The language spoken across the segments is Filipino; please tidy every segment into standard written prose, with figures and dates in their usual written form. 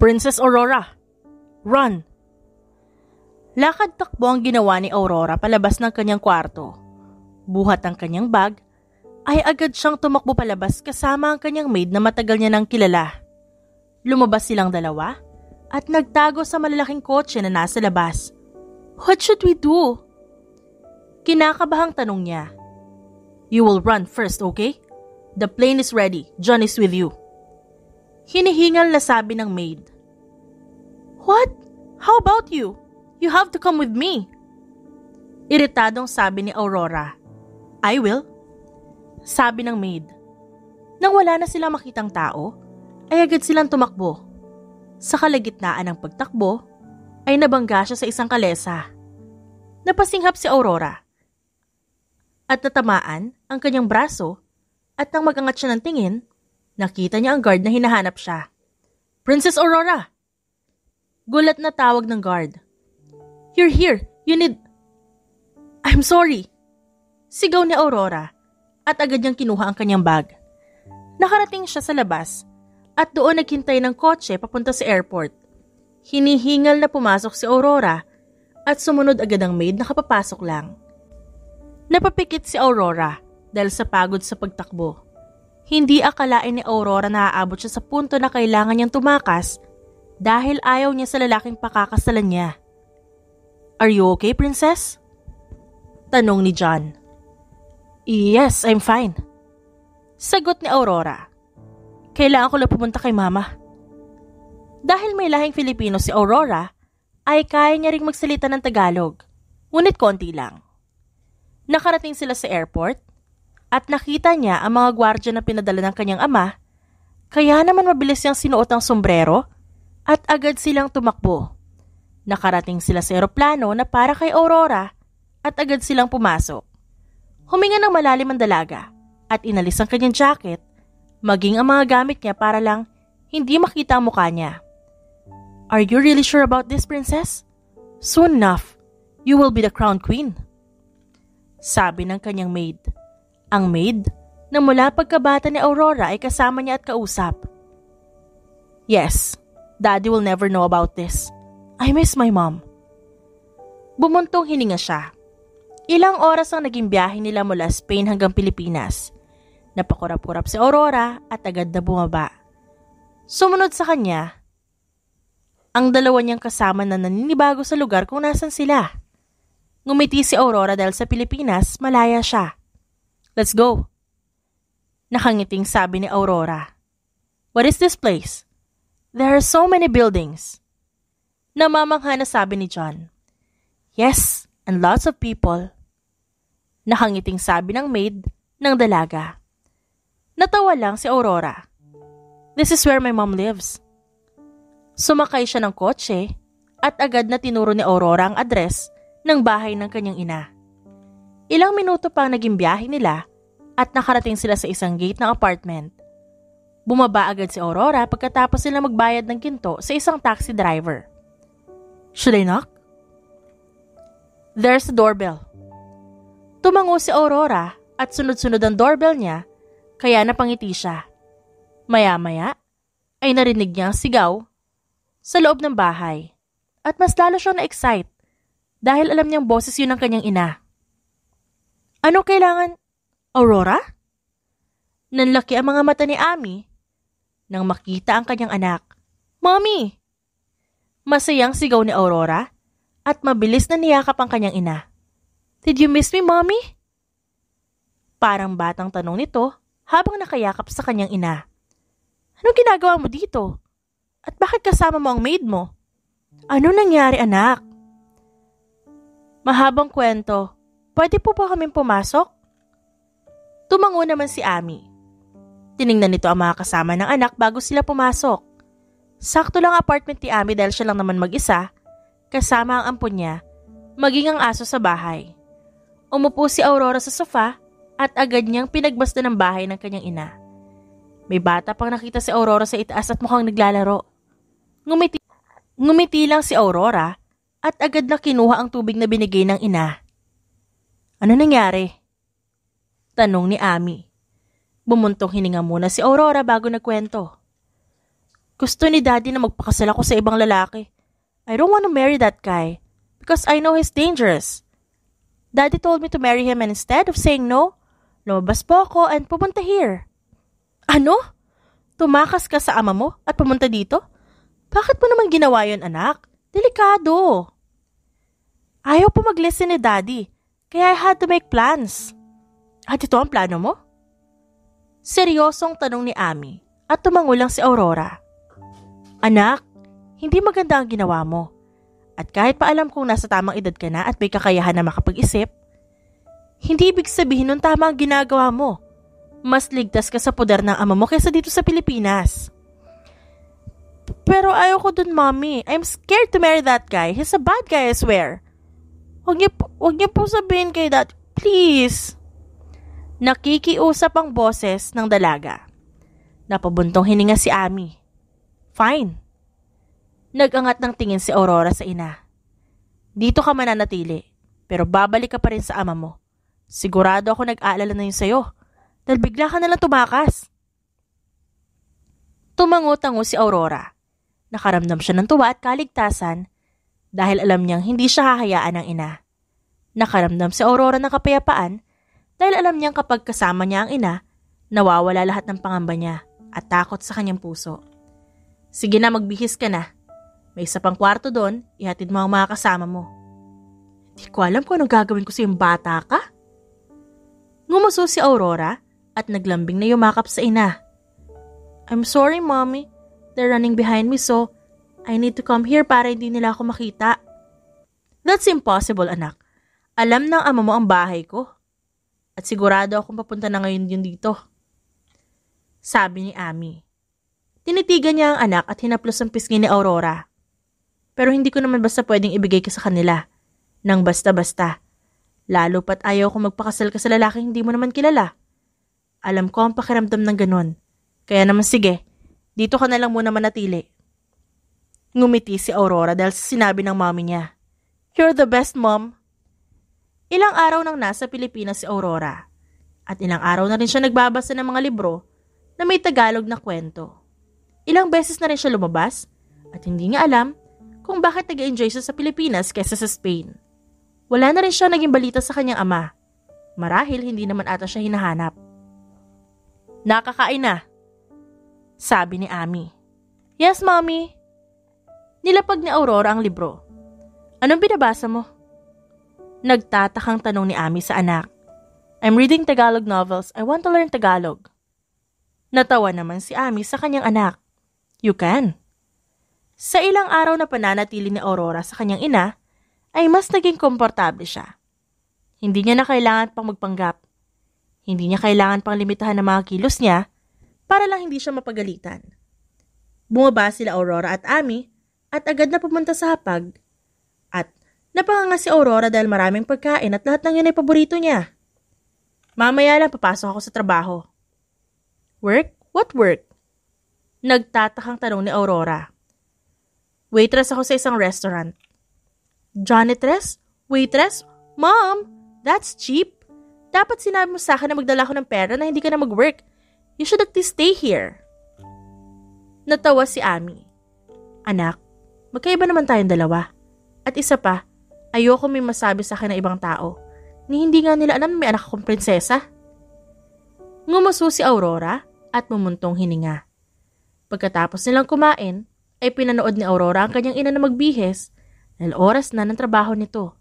Princess Aurora! Run! Lakad-takbo ang ginawa ni Aurora palabas ng kanyang kwarto. Buhat ang kanyang bag, ay agad siyang tumakbo palabas kasama ang kanyang maid na matagal niya nang kilala. Lumabas silang dalawa at nagtago sa malalaking kotse na nasa labas. What should we do? Kinakabahang tanong niya. You will run first, okay? The plane is ready. John is with you. Hinihingal na sabi ng maid. What? How about you? You have to come with me. Iritadong sabi ni Aurora. I will. Sabi ng maid. Nang wala na silang makitang tao, ay agad silang tumakbo. Sa kalagitnaan ng pagtakbo, ay nabangga siya sa isang kalesa. Napasinghap si Aurora. At natamaan ang kanyang braso at nang mag-angat siya ng tingin, nakita niya ang guard na hinahanap siya. Princess Aurora! Gulat na tawag ng guard. You're here. You need... I'm sorry. Sigaw ni Aurora at agad niyang kinuha ang kanyang bag. Nakarating siya sa labas at doon naghintay ng kotse papunta sa airport. Hinihingal na pumasok si Aurora at sumunod agad ang maid na kapapasok lang. Napapikit si Aurora dahil sa pagod sa pagtakbo. Hindi akalain ni Aurora na aabot siya sa punto na kailangan niyang tumakas dahil ayaw niya sa lalaking pakakasalan niya. Are you okay, princess? Tanong ni John. Yes, I'm fine. Sagot ni Aurora. Kailangan ko lang pumunta kay mama. Dahil may lahing Filipino si Aurora, ay kaya niya ring magsalita ng Tagalog, ngunit konti lang. Nakarating sila sa airport at nakita niya ang mga gwardya na pinadala ng kanyang ama, kaya naman mabilis niyang sinuot ang sombrero at agad silang tumakbo. Nakarating sila sa eroplano na para kay Aurora at agad silang pumasok. Huminga ng malalim ang dalaga at inalis ang kanyang jacket, maging ang mga gamit niya para lang hindi makita ang mukha niya. Are you really sure about this, princess? Soon enough, you will be the crown queen. Sabi ng kanyang maid. Ang maid na mula pagkabata ni Aurora ay kasama niya at kausap. Yes, Daddy will never know about this. I miss my mom. Bumuntong hininga siya. Ilang oras ang naging biyahe nila mula Spain hanggang Pilipinas. Napakurap-kurap si Aurora at agad na bumaba. Sumunod sa kanya, ang dalawa niyang kasama na naninibago sa lugar kung nasan sila. Ngumiti si Aurora dahil sa Pilipinas, malaya siya. Let's go. Nakangiting sabi ni Aurora. What is this place? There are so many buildings. Namamangha na sabi ni John. Yes, and lots of people. Nakangiting sabi ng maid ng dalaga. Natawa lang si Aurora. This is where my mom lives. Sumakay siya ng kotse at agad na tinuro ni Aurora ang address ng bahay ng kanyang ina. Ilang minuto pa ang naging biyahe nila at nakarating sila sa isang gate ng apartment. Bumaba agad si Aurora pagkatapos sila magbayad ng ginto sa isang taxi driver. Should I knock? There's the doorbell. Tumango si Aurora at sunod-sunod ang doorbell niya kaya napangiti siya. Maya-maya ay narinig niya ang sigaw sa loob ng bahay at mas lalo siyang na-excite dahil alam niyang boses yun ng kanyang ina. Ano kailangan? Aurora? Nanlaki ang mga mata ni Ami nang makita ang kanyang anak. Mommy! Masayang sigaw ni Aurora at mabilis na niyakap ang kanyang ina. Did you miss me, Mommy? Parang batang tanong nito habang nakayakap sa kanyang ina. Anong ginagawa mo dito? At bakit kasama mo ang maid mo? Ano nangyari, anak? Mahabang kwento. Pwede po ba kaming pumasok? Tumango naman si Ami. Tiningnan nito ang mga kasama ng anak bago sila pumasok. Sakto lang apartment ni Ami dahil siya lang naman mag-isa, kasama ang ampon niya, maging ang aso sa bahay. Umupo si Aurora sa sofa at agad niyang pinagbasta ng bahay ng kanyang ina. May bata pang nakita si Aurora sa itaas at mukhang naglalaro. Ngumiti lang si Aurora at agad na kinuha ang tubig na binigay ng ina. Ano nangyari? Tanong ni Ami. Bumuntong hininga muna si Aurora bago nagkwento. Gusto ni Daddy na magpakasal ako sa ibang lalaki. I don't want to marry that guy because I know he's dangerous. Daddy told me to marry him and instead of saying no, lumabas po ako and pumunta here. Ano? Tumakas ka sa ama mo at pumunta dito? Bakit mo naman ginawa yun, anak? Delikado. Ayaw po mag-listen ni Daddy, kaya I had to make plans. At ito ang plano mo? Seryosong tanong ni Ami at tumangulang si Aurora. Anak, hindi maganda ang ginawa mo. At kahit pa alam kong nasa tamang edad ka na at may kakayahan na makapag-isip, hindi ibig sabihin nun tama ang ginagawa mo. Mas ligtas ka sa poder ng ama mo kaysa dito sa Pilipinas. Pero ayoko dun, Mommy. I'm scared to marry that guy. He's a bad guy, I swear. Huwag niyo po sabihin kay Dad. Please. Nakikiusap ang boses ng dalaga. Napabuntong hininga si Ami. Fine. Nag-angat ng tingin si Aurora sa ina. Dito ka mananatili, pero babalik ka pa rin sa ama mo. Sigurado ako nag-aalala na yun sa'yo, dahil bigla ka nalang tumakas. Tumango-tango si Aurora. Nakaramdam siya ng tuwa at kaligtasan dahil alam niyang hindi siya hahayaan ng ina. Nakaramdam si Aurora ng kapayapaan dahil alam niyang kapag kasama niya ang ina, nawawala lahat ng pangamba niya at takot sa kanyang puso. Sige na, magbihis ka na. May isa pang kwarto doon, ihatid mo ang mga kasama mo. Hindi ko alam kung anong gagawin ko sa yung bata ka. Ngumuso si Aurora at naglambing na yumakap sa ina. I'm sorry, Mommy. They're running behind me so I need to come here para hindi nila ako makita. That's impossible, anak. Alam ng ama mo ang bahay ko. At sigurado akong papunta na ngayon yun dito. Sabi ni Ami. Tinitigan niya ang anak at hinaplos ang pisngi ni Aurora. Pero hindi ko naman basta pwedeng ibigay ka sa kanila. Nang basta-basta. Lalo pat ayaw ko magpakasal ka sa lalaking hindi mo naman kilala. Alam ko ang pakiramdam ng ganon. Kaya naman sige, dito ka na lang muna manatili. Ngumiti si Aurora dahil sinabi ng mommy niya. You're the best, Mom. Ilang araw nang nasa Pilipinas si Aurora. At ilang araw na rin siya nagbabasa ng mga libro na may Tagalog na kwento. Ilang beses na rin siya lumabas at hindi niya alam kung bakit nag-enjoy siya sa Pilipinas kaysa sa Spain. Wala na rin siya naging balita sa kanyang ama. Marahil hindi naman ata siya hinahanap. Nakakain na, sabi ni Ami. Yes, Mommy. Nilapag ni Aurora ang libro. Anong binabasa mo? Nagtatakang tanong ni Ami sa anak. I'm reading Tagalog novels. I want to learn Tagalog. Natawa naman si Ami sa kanyang anak. You can. Sa ilang araw na pananatili ni Aurora sa kanyang ina, ay mas naging komportable siya. Hindi niya na kailangan pang magpanggap. Hindi niya kailangan pang limitahan ng mga kilos niya para lang hindi siya mapagalitan. Bumaba sila Aurora at Ami at agad na pumunta sa hapag. At napanganga si Aurora dahil maraming pagkain at lahat ng yun ay paborito niya. Mamaya lang papasok ako sa trabaho. Work? What work? Nagtatakang tanong ni Aurora. Waitress ako sa isang restaurant. Janitress? Waitress? Mom, that's cheap. Dapat sinabi mo sa akin na magdala ko ng pera na hindi ka na mag-work. You should at least stay here. Natawa si Ami. Anak, magkaiba naman tayong dalawa. At isa pa, ayoko may masabi sa akin ng ibang tao ni hindi nga nila alam na may anak akong prinsesa. Ngumuso si Aurora at mumuntong hininga. Pagkatapos nilang kumain, ay pinanood ni Aurora ang kanyang ina na magbihis dahil oras na ng trabaho nito.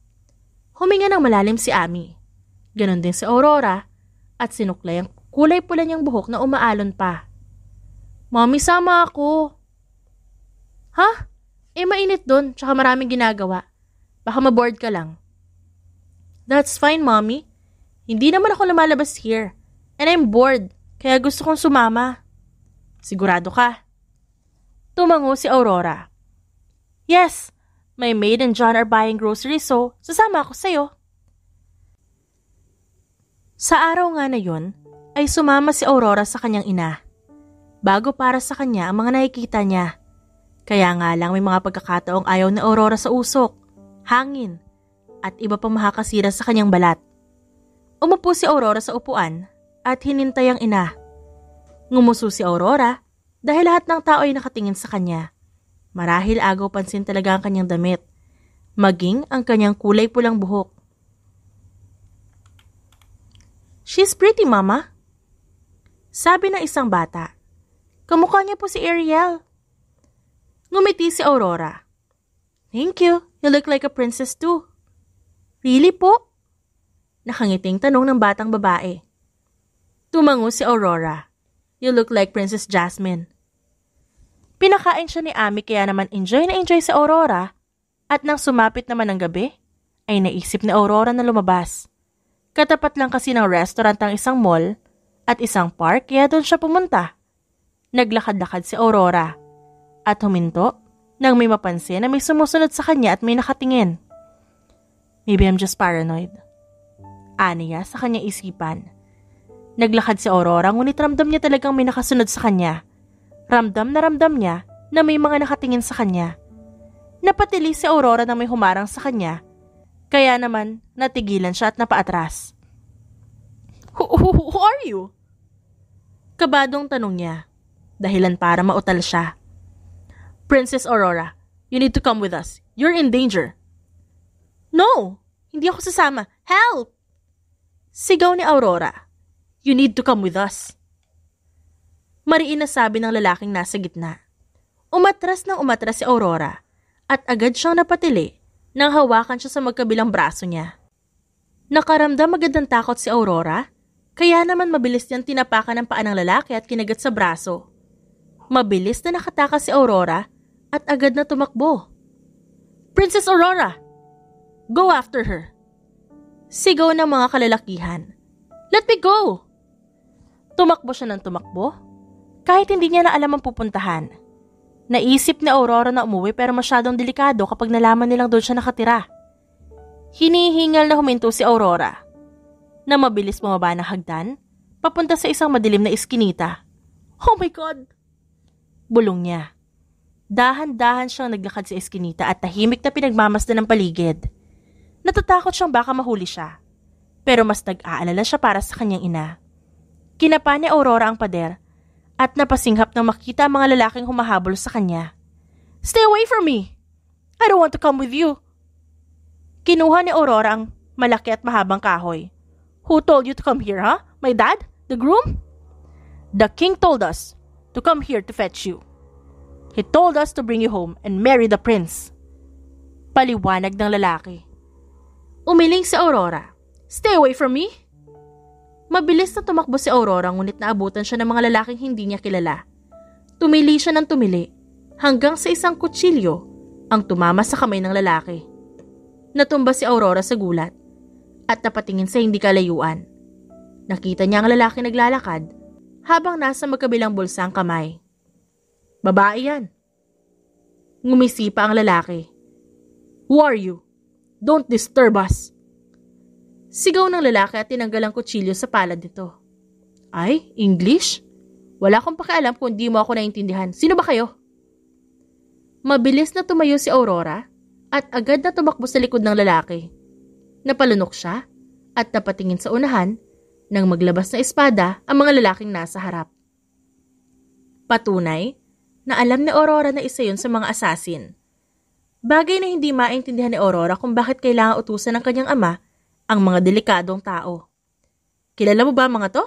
Huminga ng malalim si Ami. Ganon din si Aurora at sinuklay ang kulay pula niyang buhok na umaalon pa. Mommy, sama ako. Ha? Mainit dun, tsaka maraming ginagawa. Baka maboard ka lang. That's fine, Mommy. Hindi naman ako lumalabas here. And I'm bored, kaya gusto kong sumama. Sigurado ka? Tumango si Aurora. Yes, my maid and John are buying groceries so sasama ako sa'yo. Sa araw nga na yun, ay sumama si Aurora sa kanyang ina. Bago para sa kanya ang mga nakikita niya. Kaya nga lang may mga pagkakataong ayaw ni Aurora sa usok, hangin, at iba pang makakasira sa kanyang balat. Umupo si Aurora sa upuan at hinintay ang ina. Ngumuso si Aurora dahil lahat ng tao ay nakatingin sa kanya. Marahil agaw pansin talaga ang kanyang damit, maging ang kanyang kulay pulang buhok. "She's pretty, Mama," sabi ng isang bata. "Kamukha niya po si Ariel." Ngumiti si Aurora. "Thank you. You look like a princess too." "Really po?" Nakangiting tanong ng batang babae. Tumango si Aurora. "You look like Princess Jasmine." Pinakain siya ni Ami kaya naman enjoy na enjoy si Aurora, at nang sumapit naman ang gabi, ay naisip ni Aurora na lumabas. Katapat lang kasi ng restaurant ang isang mall at isang park kaya doon siya pumunta. Naglakad-lakad si Aurora at huminto nang may mapansin na may sumusunod sa kanya at may nakatingin. "Maybe I'm just paranoid," aniya sa kanyang isipan. Naglakad si Aurora ngunit ramdam niya talagang may nakasunod sa kanya. Ramdam niya na may mga nakatingin sa kanya. Napatili si Aurora na may humarang sa kanya, kaya naman natigilan siya at napaatras. Who are you?" Kabadong tanong niya, dahilan para mautal siya. "Princess Aurora, you need to come with us. You're in danger." "No, hindi ako sasama. Help!" Sigaw ni Aurora. "You need to come with us." Mariin na sabi ng lalaking nasa gitna. Umatras si Aurora at agad siyang napatili nang hawakan siya sa magkabilang braso niya. Nakaramdam agad ng takot si Aurora, kaya naman mabilis niyang tinapakan ng paa ng lalaki at kinagat sa braso. Mabilis na nakatakas si Aurora at agad na tumakbo. "Princess Aurora! Go after her!" Sigaw ng mga kalalakihan. "Let me go!" Tumakbo siya ng tumakbo, kahit hindi niya na alam ang pupuntahan. Naisip ni Aurora na umuwi pero masyadong delikado kapag nalaman nilang doon siya nakatira. Hinihingal na huminto si Aurora, na mabilis bumaba ng hagdan, papunta sa isang madilim na iskinita. "Oh my God!" Bulong niya. Dahan-dahan siyang naglakad sa eskinita at tahimik na pinagmamasdan ng paligid. Natatakot siyang baka mahuli siya, pero mas nag-aalala siya para sa kanyang ina. Kinapa ni Aurora ang pader at napasinghap nang makita ang mga lalaking humahabol sa kanya. "Stay away from me! I don't want to come with you!" Kinuha ni Aurora ang malaki at mahabang kahoy. "Who told you to come here, huh? My dad? The groom?" "The king told us to come here to fetch you. He told us to bring you home and marry the prince." Paliwanag ng lalaki. Umiling si Aurora. "Stay away from me!" Mabilis na tumakbo si Aurora ngunit naabutan siya ng mga lalaking hindi niya kilala. Tumili siya ng tumili hanggang sa isang kutsilyo ang tumama sa kamay ng lalaki. Natumba si Aurora sa gulat at napatingin sa hindi kalayuan. Nakita niya ang lalaki naglalakad habang nasa magkabilang bulsa ang kamay. "Babae yan." Ngumisi pa ang lalaki. "Who are you? Don't disturb us." Sigaw ng lalaki at tinanggal ang kutsilyo sa palad nito. "Ay, English? Wala akong pakialam kung di mo ako naintindihan. Sino ba kayo?" Mabilis na tumayo si Aurora at agad na tumakbo sa likod ng lalaki. Napalunok siya at napatingin sa unahan nang maglabas na espada ang mga lalaking nasa harap. Patunay na alam ni Aurora na isa yun sa mga assassin. Bagay na hindi maintindihan ni Aurora kung bakit kailangan utusan ng kanyang ama ang mga delikadong tao. "Kilala mo ba mga to?"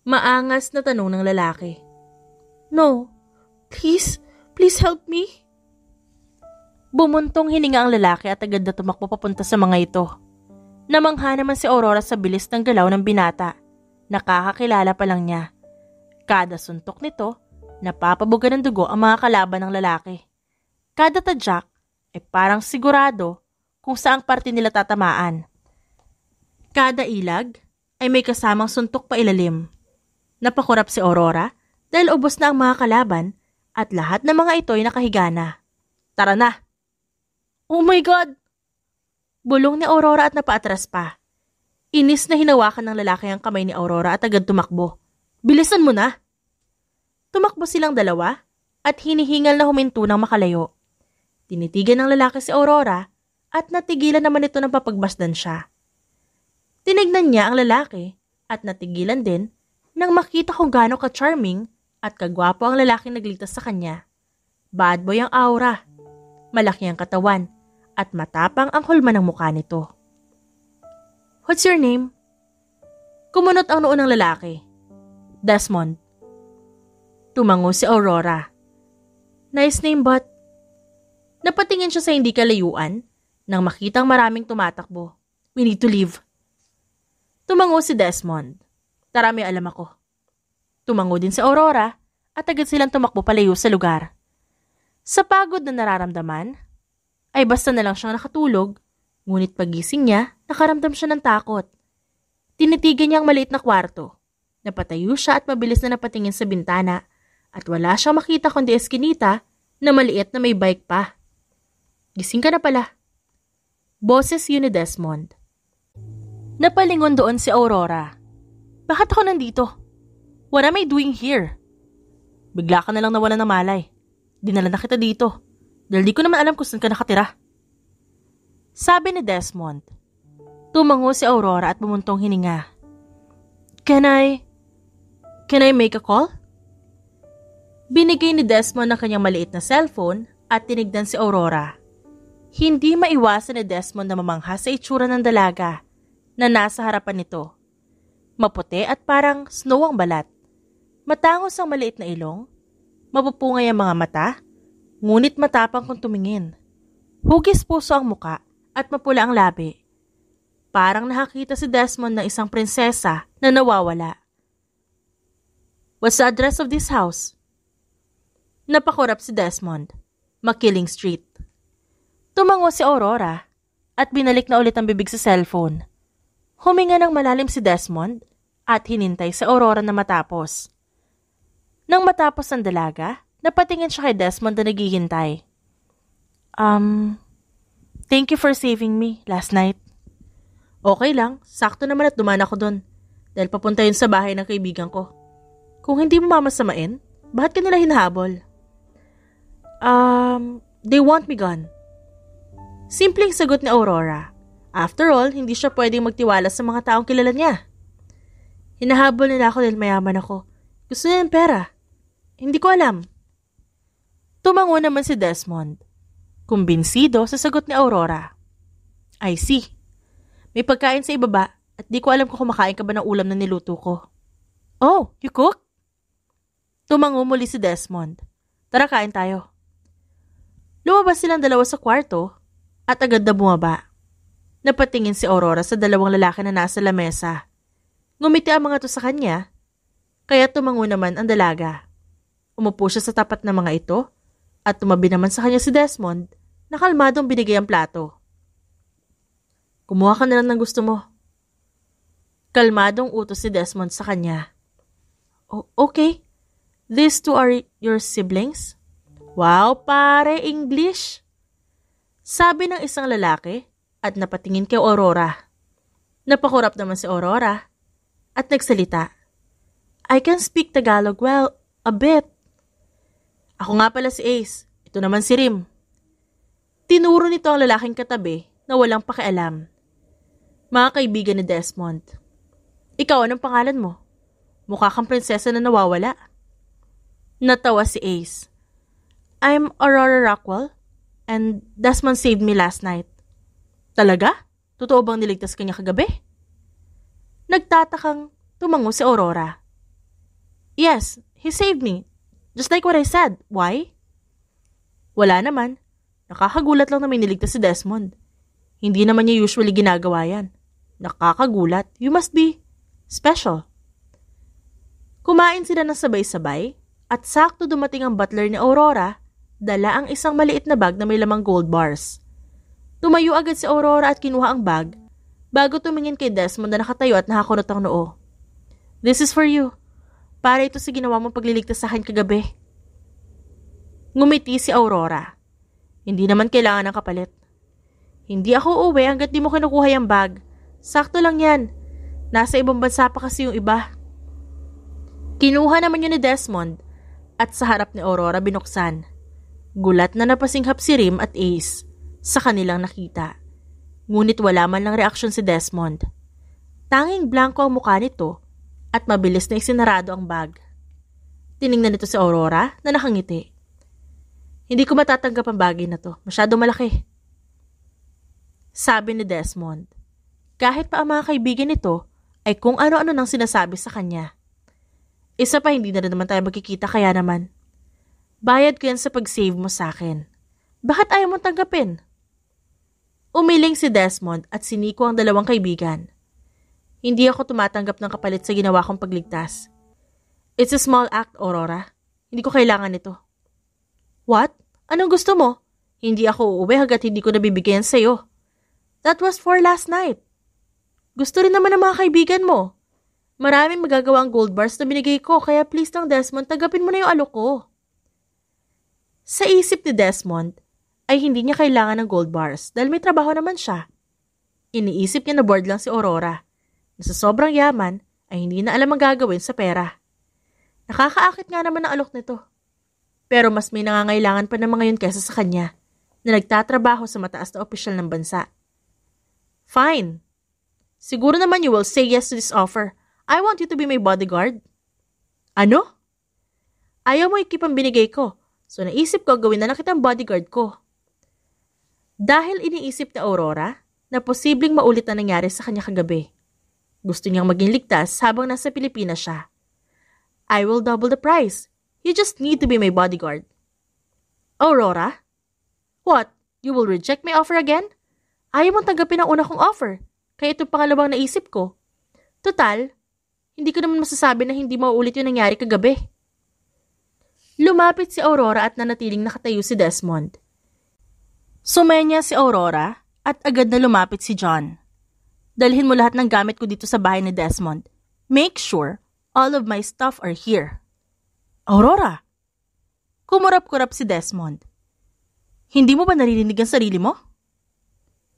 Maangas na tanong ng lalaki. "No, please help me." Bumuntong hininga ang lalaki at agad na tumakbo papunta sa mga ito. Namangha naman si Aurora sa bilis ng galaw ng binata. Nakakakilala pa lang niya. Kada suntok nito, napapabuga ng dugo ang mga kalaban ng lalaki. Kada tadyak ay parang sigurado kung saang parte nila tatamaan. Kada ilag ay may kasamang suntok pa ilalim. Napakurap si Aurora dahil ubos na ang mga kalaban at lahat ng mga ito ay nakahiga na. "Tara na!" "Oh my God!" Bulong ni Aurora at napaatras pa. Inis na hinawakan ng lalaki ang kamay ni Aurora at agad tumakbo. "Bilisan mo na!" Tumakbo silang dalawa at hinihingal na huminto ng makalayo. Tinitigan ng lalaki si Aurora at natigilan naman ito ng papagbasdan siya. Tinignan niya ang lalaki at natigilan din nang makita kung gaano ka-charming at kagwapo ang lalaking nagligtas sa kanya. Bad boy ang aura, malaki ang katawan, at matapang ang hulma ng mukha nito. What's your name? Kumunot ang noo ng lalaki. Desmond. Tumango si Aurora. Nice name but... Napatingin siya sa hindi kalayuan nang makitang maraming tumatakbo. We need to leave. Tumango si Desmond. Tara, may alam ako. Tumango din si Aurora at agad silang tumakbo palayo sa lugar. Sa pagod na nararamdaman, ay basta na lang siyang nakatulog, ngunit pagising niya, nakaramdam siya ng takot. Tinitigan niya ang maliit na kwarto. Napatayo siya at mabilis na napatingin sa bintana at wala siyang makita kundi eskinita na maliit na may bike pa. Gising ka na pala. Boses yun ni Desmond. Napalingon doon si Aurora. Bakit ako nandito? What am I doing here? Bigla ka na lang nawala ng malay. Dinala na kita dito. Dahil di ko naman alam kung saan ka nakatira. Sabi ni Desmond. Tumango si Aurora at bumuntong hininga. Can I make a call? Binigay ni Desmond ang kanyang maliit na cellphone at tinignan si Aurora. Hindi maiwasan ni Desmond na mamangha sa itsura ng dalaga na nasa harapan nito. Maputi at parang snow ang balat. Matangos ang maliit na ilong. Mapupungay ang mga mata, ngunit matapang kung tumingin. Hugis puso ang muka at mapula ang labi. Parang nakakita si Desmond ng isang prinsesa na nawawala. What's the address of this house? Napakurap si Desmond. Makiling Street. Tumango si Aurora at binalik na ulit ang bibig sa cellphone. Huminga ng malalim si Desmond at hinintay si Aurora na matapos. Nang matapos ang dalaga, napatingin siya kay Desmond na naghihintay. Thank you for saving me last night. Okay lang, sakto naman at dumaan ako doon dahil papunta yun sa bahay ng kaibigan ko. Kung hindi mo mamasamain, bakit ka nila hinahabol? They want me gone. Simpleng sagot ni Aurora. After all, hindi siya pwedeng magtiwala sa mga taong kilala niya. Hinahabol nila ako dahil mayaman ako. Gusto niya ng pera. Hindi ko alam. Tumango naman si Desmond. Kumbinsido sa sagot ni Aurora. I see. May pagkain sa ibaba at di ko alam kung kumakain ka ba ng ulam na niluto ko. Oh, you cook? Tumango muli si Desmond. Tara, kain tayo. Lumabas silang dalawa sa kwarto at agad na bumaba. Napatingin si Aurora sa dalawang lalaki na nasa lamesa. Ngumiti ang mga to sa kanya, kaya tumango naman ang dalaga. Umupo siya sa tapat ng mga ito at tumabi naman sa kanya si Desmond na kalmadong binigay ang plato. Kumuha ka na lang ng gusto mo. Kalmadong utos si Desmond sa kanya. Oh, okay. These two are your siblings? Wow, pare, English! Sabi ng isang lalaki at napatingin kay Aurora. Napakurap naman si Aurora at nagsalita. I can speak Tagalog well, a bit. Ako nga pala si Ace. Ito naman si Rim. Tinuro nito ang lalaking katabi na walang pakialam. Mga kaibigan ni Desmond. Ikaw, anong pangalan mo? Mukha kang prinsesa na nawawala. Natawa si Ace. I'm Aurora Rockwell and Desmond saved me last night. Talaga? Totoo bang niligtas kanya kagabi? Nagtatakang tumango si Aurora. Yes, he saved me. Just like what I said. Why? Wala naman. Nakakagulat lang na may niligtas si Desmond. Hindi naman niya usually ginagawa yan. Nakakagulat. You must be special. Kumain sila ng sabay-sabay at sakto dumating ang butler ni Aurora, dala ang isang maliit na bag na may lamang gold bars. Tumayo agad si Aurora at kinuha ang bag bago tumingin kay Desmond na nakatayo at nakakunot ang noo. This is for you. Para ito sa ginawa mong pagliligtas sa akin kagabi. Ngumiti si Aurora. Hindi naman kailangan ng kapalit. Hindi ako uuwi hanggat di mo kinukuha yung bag. Sakto lang yan. Nasa ibang bansa pa kasi yung iba. Kinuha naman yun ni Desmond at sa harap ni Aurora binuksan. Gulat na napasinghap si Rim at Ace sa kanilang nakita. Ngunit wala man lang reaksyon si Desmond. Tanging blanco ang mukha nito at mabilis na isinarado ang bag. Tiningnan nito si Aurora na nakangiti. Hindi ko matatanggap ang bagay na to. Masyado malaki. Sabi ni Desmond. Kahit pa ang mga kaibigan nito ay kung ano-ano nang sinasabi sa kanya. Isa pa, hindi na rin naman tayo magkikita kaya naman. Bayad ko yan sa pag-save mo sa akin. Bakit ayaw mong tanggapin? Umiling si Desmond at siniko ang dalawang kaibigan. Hindi ako tumatanggap ng kapalit sa ginawa kong pagligtas. It's a small act, Aurora. Hindi ko kailangan ito. What? Anong gusto mo? Hindi ako uuwi hanggat hindi ko nabibigyan sa'yo. That was for last night. Gusto rin naman ng mga kaibigan mo. Maraming magagawa ang gold bars na binigay ko, kaya please lang Desmond, tagapin mo na yung alok ko. Sa isip ni Desmond, ay hindi niya kailangan ng gold bars dahil may trabaho naman siya. Iniisip niya na bored lang si Aurora, na sa sobrang yaman ay hindi na alam ang gagawin sa pera. Nakakaakit nga naman ang alok nito. Pero mas may nangangailangan pa ng mga yun kesa sa kanya, na nagtatrabaho sa mataas na opisyal ng bansa. Fine. Siguro naman you will say yes to this offer. I want you to be my bodyguard. Ano? Ayaw mo ikip ang binigay ko, so naisip ko gawin na lang kitang bodyguard ko. Dahil iniisip ni Aurora na posibleng maulit na nangyari sa kanya kagabi. Gusto niyang maging ligtas habang nasa Pilipinas siya. I will double the price. You just need to be my bodyguard. Aurora? What? You will reject my offer again? Ayaw mong tanggapin ang una kong offer, kaya ito pangalawang naisip ko. Total, hindi ko naman masasabi na hindi mauulit yung nangyari kagabi. Lumapit si Aurora at nanatiling nakatayo si Desmond. Sumenya si Aurora at agad na lumapit si John. Dalhin mo lahat ng gamit ko dito sa bahay ni Desmond. Make sure all of my stuff are here. Aurora! Kumurap-kurap si Desmond. Hindi mo ba naririnig ang sarili mo?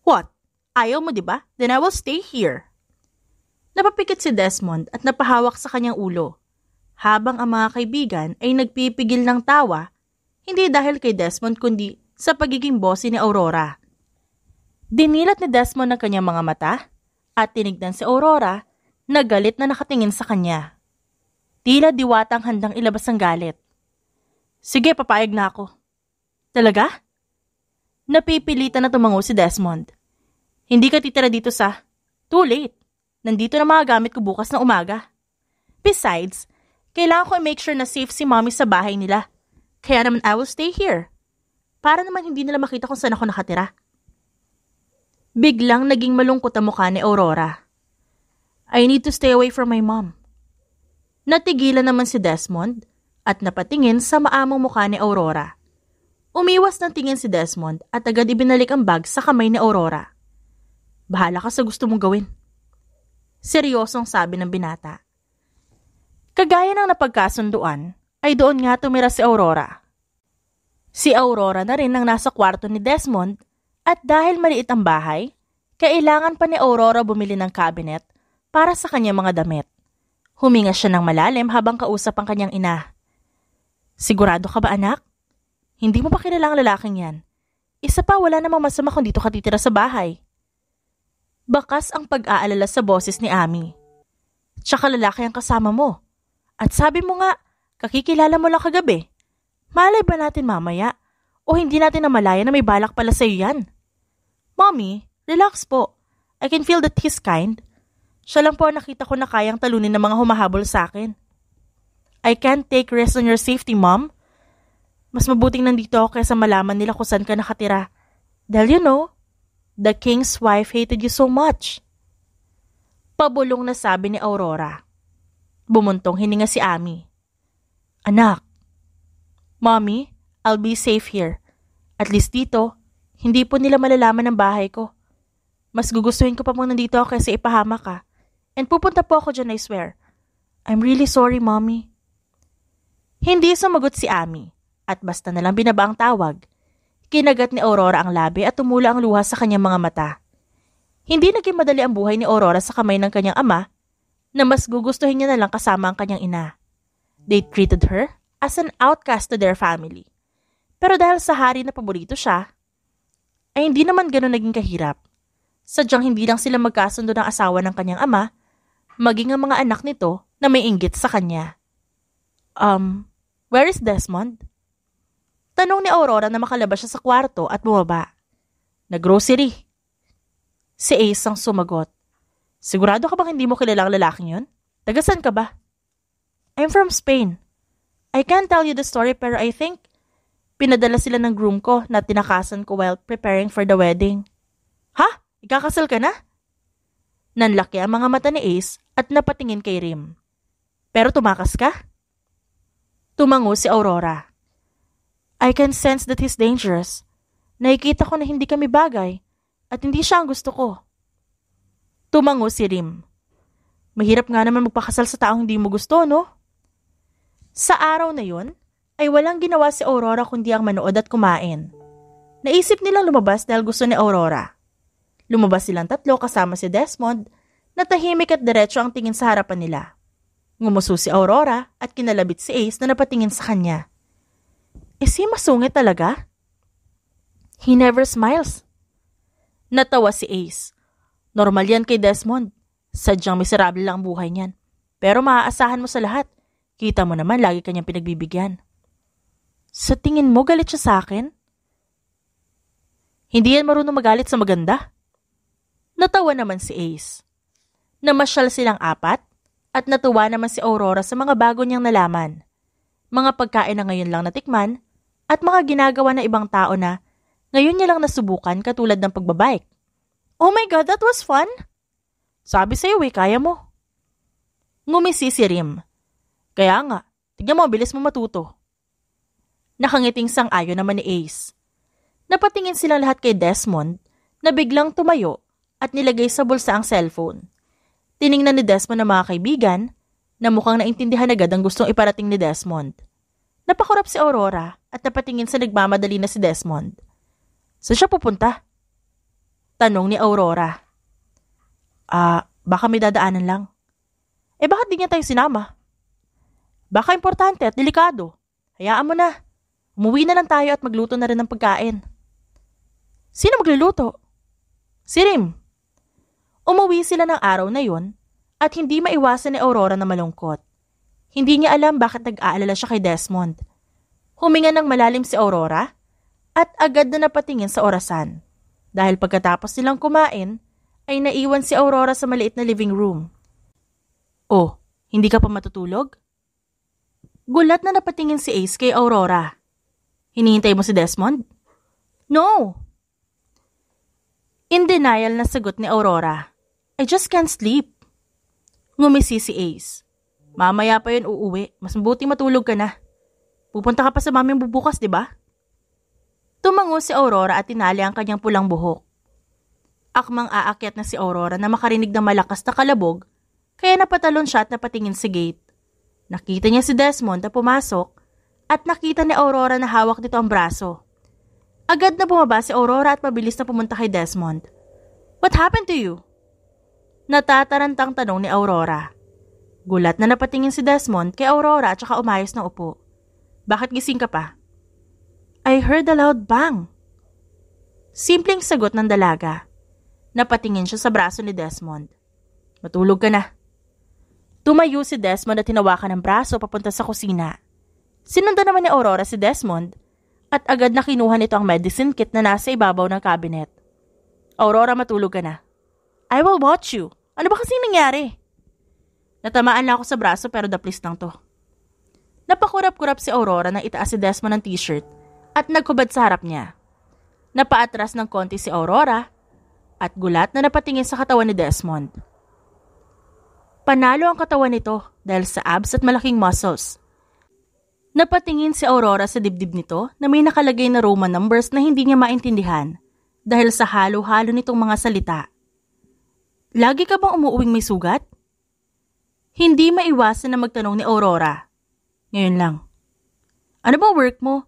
What? Ayaw mo, diba? Then I will stay here. Napapikit si Desmond at napahawak sa kanyang ulo, habang ang mga kaibigan ay nagpipigil ng tawa, hindi dahil kay Desmond kundi sa pagiging bossy ni Aurora. Dinilat ni Desmond ang kanyang mga mata at tinignan si Aurora na galit na nakatingin sa kanya. Tila diwatang handang ilabas ang galit. Sige, papayag na ako. Talaga? Napipilitan na tumango si Desmond. Hindi ka titira dito sa... Too late. Nandito na mga gamit ko bukas na umaga. Besides, kailangan ko i-make sure na safe si mommy sa bahay nila. Kaya naman I will stay here. Para naman hindi nila makita kung saan ako nakatira. Biglang naging malungkot ang mukha ni Aurora. I need to stay away from my mom. Natigilan naman si Desmond at napatingin sa maamong mukha ni Aurora. Umiwas ng tingin si Desmond at agad ibinalik ang bag sa kamay ni Aurora. Bahala ka sa gusto mong gawin. Seryosong sabi ng binata. Kagaya ng napagkasunduan, ay doon nga tumira si Aurora. Si Aurora na rin ang nasa kwarto ni Desmond at dahil maliit ang bahay, kailangan pa ni Aurora bumili ng cabinet para sa kanyang mga damit. Huminga siya ng malalim habang kausap ang kanyang ina. Sigurado ka ba anak? Hindi mo pa kilala ang lalaking yan. Isa pa, wala namang masama kung dito ka titira sa bahay. Bakas ang pag-aalala sa boses ni Ami. Tsaka lalaki ang kasama mo. At sabi mo nga, kakikilala mo lang kagabi. Malay ba natin mamaya? O hindi natin namalaya na may balak pala sa'yo yan? Mommy, relax po. I can feel that he's kind. Siya lang po ang nakita ko na kayang talunin ng mga humahabol sa akin. I can't take risks on your safety, Mom. Mas mabuting nandito ako kaysa malaman nila kung saan ka nakatira. Dahil you know, the king's wife hated you so much. Pabulong na sabi ni Aurora. Bumuntong hininga si Ami. Anak. Mommy, I'll be safe here. At least dito, hindi po nila malalaman ang bahay ko. Mas gugustuhin ko pa pong nandito ako kaysa ipahama ka. And pupunta po ako dyan, I swear. I'm really sorry, Mommy. Hindi sumagot si Ami at basta nalang binaba ang tawag. Kinagat ni Aurora ang labi at tumula ang luha sa kanyang mga mata. Hindi naging madali ang buhay ni Aurora sa kamay ng kanyang ama na mas gugustuhin niya na lang kasama ang kanyang ina. They treated her as an outcast to their family. Pero dahil sa hari na paborito siya, ay hindi naman ganun naging kahirap. Sadyang hindi lang sila magkasundo ng asawa ng kanyang ama, maging ang mga anak nito na may inggit sa kanya. Where is Desmond? Tanong ni Aurora na makalabas siya sa kwarto at bumaba. Nag-grocery. Si Ace ang sumagot. Sigurado ka bang hindi mo kilala ang lalaking yun? Tagasan ka ba? I'm from Spain. I can't tell you the story pero I think pinadala sila ng groom ko na tinakasan ko while preparing for the wedding. Ha? Ikakasal ka na? Nanlaki ang mga mata ni Ace at napatingin kay Rim. Pero tumakas ka? Tumango si Aurora. I can sense that he's dangerous. Nakikita ko na hindi kami bagay at hindi siya ang gusto ko. Tumango si Rim. Mahirap nga naman magpakasal sa taong hindi mo gusto, no? Sa araw na yun, ay walang ginawa si Aurora kundi ang manood at kumain. Naisip nilang lumabas dahil gusto ni Aurora. Lumabas silang tatlo kasama si Desmond na tahimik at diretso ang tingin sa harapan nila. Ngumuso si Aurora at kinalabit si Ace na napatingin sa kanya. Is he masungit talaga? He never smiles. Natawa si Ace. Normal yan kay Desmond. Sadyang miserable lang ang buhay niyan. Pero maaasahan mo sa lahat. Kita mo naman lagi kanyang pinagbibigyan. Sa tingin mo galit siya sa akin? Hindi yan marunong magalit sa maganda. Natawa naman si Ace. Namasyal silang apat at natuwa naman si Aurora sa mga bago niyang nalaman. Mga pagkain na ngayon lang natikman at mga ginagawa ng ibang tao na ngayon niya lang nasubukan katulad ng pagbabike. Oh my God, that was fun! Sabi sa'yo kaya mo. Ngumisi si Rim. Kaya nga, tignan mo, bilis mo matuto. Nakangiting sang-ayon naman ni Ace. Napatingin silang lahat kay Desmond na biglang tumayo at nilagay sa bulsa ang cellphone. Tiningnan ni Desmond ang mga kaibigan na mukhang naintindihan agad ang gustong iparating ni Desmond. Napakurap si Aurora at napatingin sa nagmamadali na si Desmond. Saan siya pupunta? Tanong ni Aurora. Baka may dadaanan lang. Bakit di niya tayo sinama? Baka importante at delikado. Hayaan mo na. Umuwi na lang tayo at magluto na rin ng pagkain. Sino magluluto? Si Rim. Umuwi sila ng araw na yun at hindi maiwasan ni Aurora na malungkot. Hindi niya alam bakit nag-aalala siya kay Desmond. Huminga ng malalim si Aurora at agad na napatingin sa orasan. Dahil pagkatapos nilang kumain, ay naiwan si Aurora sa maliit na living room. Oh, hindi ka pa matutulog? Gulat na napatingin si Ace kay Aurora. Hinihintay mo si Desmond? No! In denial na sagot ni Aurora. I just can't sleep. Ngumisi si Ace. Mamaya pa yun uuwi. Mas mabuti matulog ka na. Pupunta ka pa sa maming bubukas, di ba? Tumango si Aurora at tinali ang kanyang pulang buhok. Akmang aakyat na si Aurora na makarinig ng malakas na kalabog, kaya napatalon siya at napatingin si gate. Nakita niya si Desmond na pumasok at nakita ni Aurora na hawak nito ang braso. Agad na bumaba si Aurora at mabilis na pumunta kay Desmond. What happened to you? Natatarantang tanong ni Aurora. Gulat na napatingin si Desmond kay Aurora at saka umayos na upo. Bakit gising ka pa? I heard a loud bang. Simpleng sagot ng dalaga. Napatingin siya sa braso ni Desmond. Matulog ka na. Tumayo si Desmond at hinawakan ng braso papunta sa kusina. Sinundan naman ni Aurora si Desmond at agad na kinuha nito ang medicine kit na nasa ibabaw ng cabinet. Aurora, matulog ka na. I will watch you. Ano ba kasing nangyari? Natamaan lang ako sa braso pero daplis lang to. Napakurap-kurap si Aurora nang itaas si Desmond ng t-shirt at nagkubad sa harap niya. Napaatras ng konti si Aurora at gulat na napatingin sa katawan ni Desmond. Panalo ang katawan nito dahil sa abs at malaking muscles. Napatingin si Aurora sa dibdib nito na may nakalagay na Roman numbers na hindi niya maintindihan dahil sa halo-halo nitong mga salita. Lagi ka bang umuuwing may sugat? Hindi maiwasan na magtanong ni Aurora. Ngayon lang. Ano ba work mo?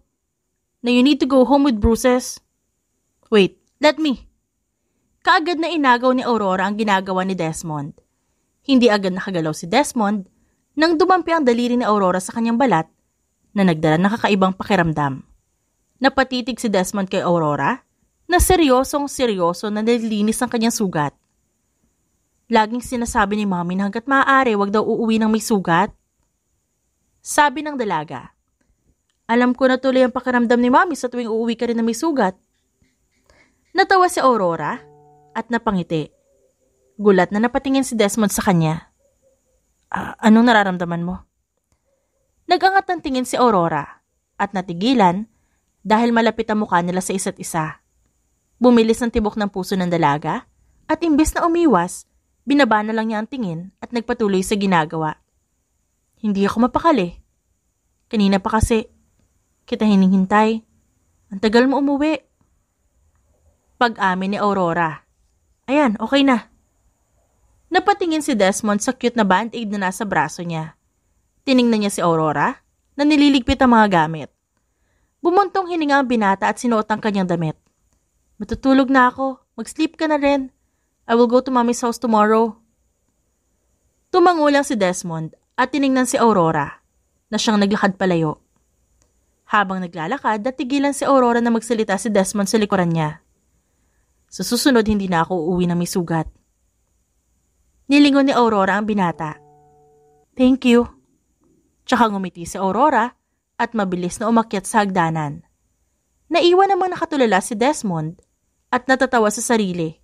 Na you need to go home with bruises? Wait, let me. Kaagad na inagaw ni Aurora ang ginagawa ni Desmond. Hindi agad nakagalaw si Desmond nang dumampi ang daliri ni Aurora sa kanyang balat na nagdala ng kakaibang pakiramdam. Napatitig si Desmond kay Aurora na seryosong-seryoso na nililinis ang kanyang sugat. Laging sinasabi ni Mommy na hanggat maaari wag daw uuwi ng may sugat. Sabi ng dalaga. Alam ko na tuloy ang pakiramdam ni Mami sa tuwing uuwi ka rin na may sugat. Natawa si Aurora at napangiti. Gulat na napatingin si Desmond sa kanya. Anong nararamdaman mo? Nag-angat ng tingin si Aurora at natigilan dahil malapit ang mukha nila sa isa't isa. Bumilis ng tibok ng puso ng dalaga at imbes na umiwas, binaba na lang niya ang tingin at nagpatuloy sa ginagawa. Hindi ako mapakali. Kanina pa kasi kita hinihintay. Ang tagal mo umuwi. Pag-amin ni Aurora. Ayan, okay na. Napatingin si Desmond sa cute na band-aid na nasa braso niya. Tiningnan niya si Aurora na nililigpit ang mga gamit. Bumuntong hininga ang binata at sinuot ang kanyang damit. Matutulog na ako. Mag-sleep ka na rin. I will go to Mommy's house tomorrow. Tumango lang si Desmond at tiningnan si Aurora na siyang naglakad palayo. Habang naglalakad, natigilan si Aurora na magsalita si Desmond sa likuran niya. Sa susunod, hindi na ako uuwi na may sugat. Nilingon ni Aurora ang binata. Thank you. Tsaka ngumiti si Aurora at mabilis na umakyat sa hagdanan. Naiwan namang nakatulala si Desmond at natatawa sa sarili.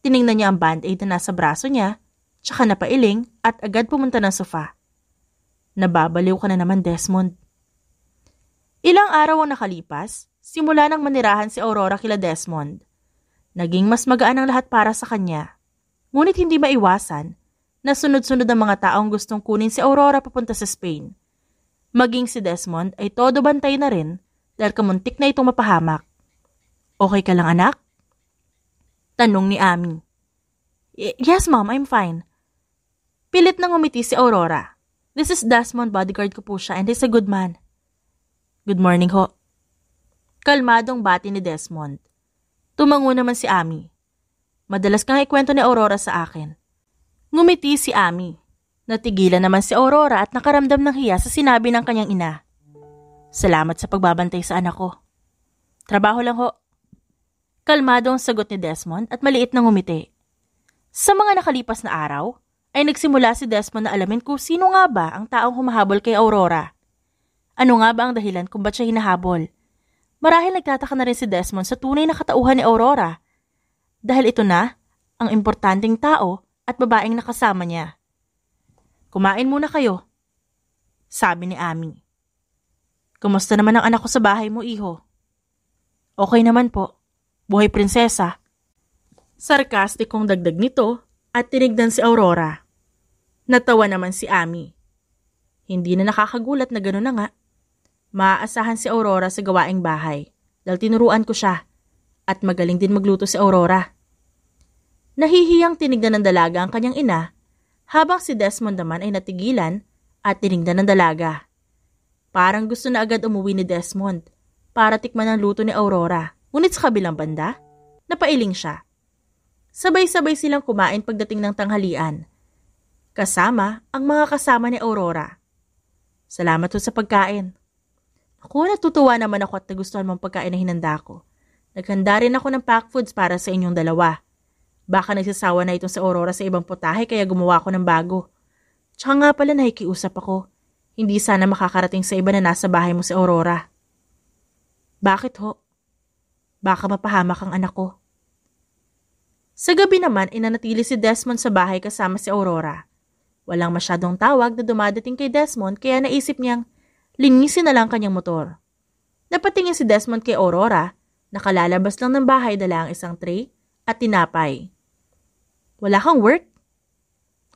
Tiningnan niya ang band-aid na nasa braso niya, tsaka napailing at agad pumunta ng sofa. Nababaliw ka na naman, Desmond. Ilang araw ang nakalipas, simula nang manirahan si Aurora kila Desmond. Naging mas magaan ang lahat para sa kanya. Ngunit hindi maiwasan na sunod-sunod ang mga taong gustong kunin si Aurora papunta sa Spain. Maging si Desmond ay todo bantay na rin dahil kamuntik na itong mapahamak. Okay ka lang, anak? Tanong ni Ami. Yes, Mom, I'm fine. Pilit nang umiti si Aurora. This is Desmond, bodyguard ko po siya and he's a good man. Good morning ho. Kalmadong bati ni Desmond. Tumango naman si Ami. Madalas kang ikwento ni Aurora sa akin. Ngumiti si Ami. Natigilan naman si Aurora at nakaramdam ng hiya sa sinabi ng kanyang ina. Salamat sa pagbabantay sa anak ko. Trabaho lang ho. Kalmado ang sagot ni Desmond at maliit na ngumiti. Sa mga nakalipas na araw, ay nagsimula si Desmond na alamin kung sino nga ba ang taong humahabol kay Aurora. Ano nga ba ang dahilan kung ba't siya hinahabol? Marahil nagtataka na rin si Desmond sa tunay na katauhan ni Aurora. Dahil ito na ang importanteng tao at babaeng nakasama niya. Kumain muna kayo, sabi ni Ami. Kumusta naman ang anak ko sa bahay mo, iho? Okay naman po. Buhay prinsesa. Sarkastikong dagdag nito at tinignan si Aurora. Natawa naman si Ami. Hindi na nakakagulat na gano'n na nga. Maaasahan si Aurora sa gawaing bahay dahil tinuruan ko siya at magaling din magluto si Aurora. Nahihiyang tinignan ng dalaga ang kanyang ina habang si Desmond naman ay natigilan at tinignan ng dalaga. Parang gusto na agad umuwi ni Desmond para tikman ang luto ni Aurora. Ngunit sa kabilang banda, napailing siya. Sabay-sabay silang kumain pagdating ng tanghalian. Kasama ang mga kasama ni Aurora. Salamat ho sa pagkain. Ako, natutuwa naman ako at nagustuhan mong pagkain na hinanda ko. Naghanda rin ako ng pack foods para sa inyong dalawa. Baka nagsasawa na itong si Aurora sa ibang putahe kaya gumawa ako ng bago. Tsaka nga pala nakikiusap ako. Hindi sana makakarating sa iba na nasa bahay mo si Aurora. Bakit ho? Baka mapahamak ang anak ko. Sa gabi naman, inanatili si Desmond sa bahay kasama si Aurora. Walang masyadong tawag na dumadating kay Desmond kaya naisip niyang linisin na lang kanyang motor. Napatingin si Desmond kay Aurora, nakalalabas lang ng bahay dala ang isang tray at tinapay. Wala kang work?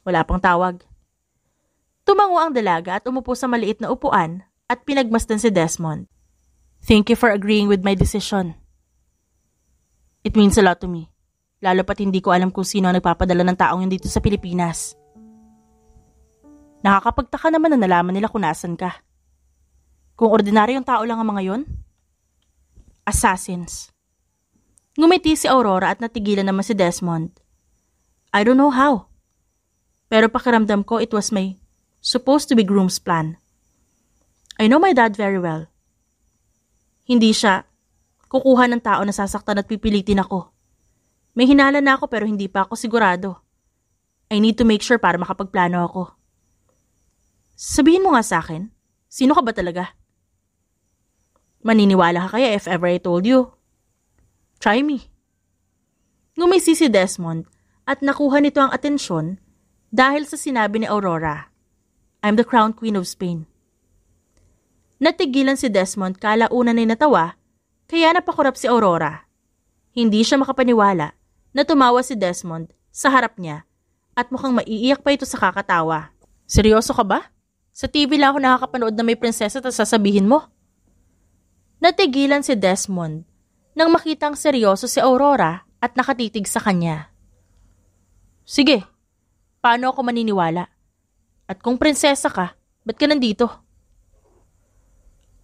Wala pang tawag. Tumango ang dalaga at umupo sa maliit na upuan at pinagmasdan si Desmond. Thank you for agreeing with my decision. It means a lot to me. Lalo pat hindi ko alam kung sino ang nagpapadala ng taong yun dito sa Pilipinas. Nakakapagtaka naman na nalaman nila kung nasan ka. Kung ordinaryong tao lang ang mga yon? Assassins. Ngumiti si Aurora at natigilan naman si Desmond. I don't know how. Pero pakiramdam ko it was my supposed to be groom's plan. I know my dad very well. Hindi siya kukuha ng tao na sasaktan at pipilitin ako. May hinala na ako pero hindi pa ako sigurado. I need to make sure para makapagplano ako. Sabihin mo nga sa akin, sino ka ba talaga? Maniniwala ka kaya if ever I told you? Try me. Ngumisi si Desmond at nakuha nito ang atensyon dahil sa sinabi ni Aurora, I'm the crown queen of Spain. Natigilan si Desmond kalaunan ay natawa, kaya napakurap si Aurora. Hindi siya makapaniwala na tumawa si Desmond sa harap niya at mukhang maiiyak pa ito sa kakatawa. Seryoso ka ba? Sa TV lang ako nakakapanood na may prinsesa at sasabihin mo? Natigilan si Desmond nang makitang seryoso si Aurora at nakatitig sa kanya. Sige, paano ako maniniwala? At kung prinsesa ka, ba't ka nandito?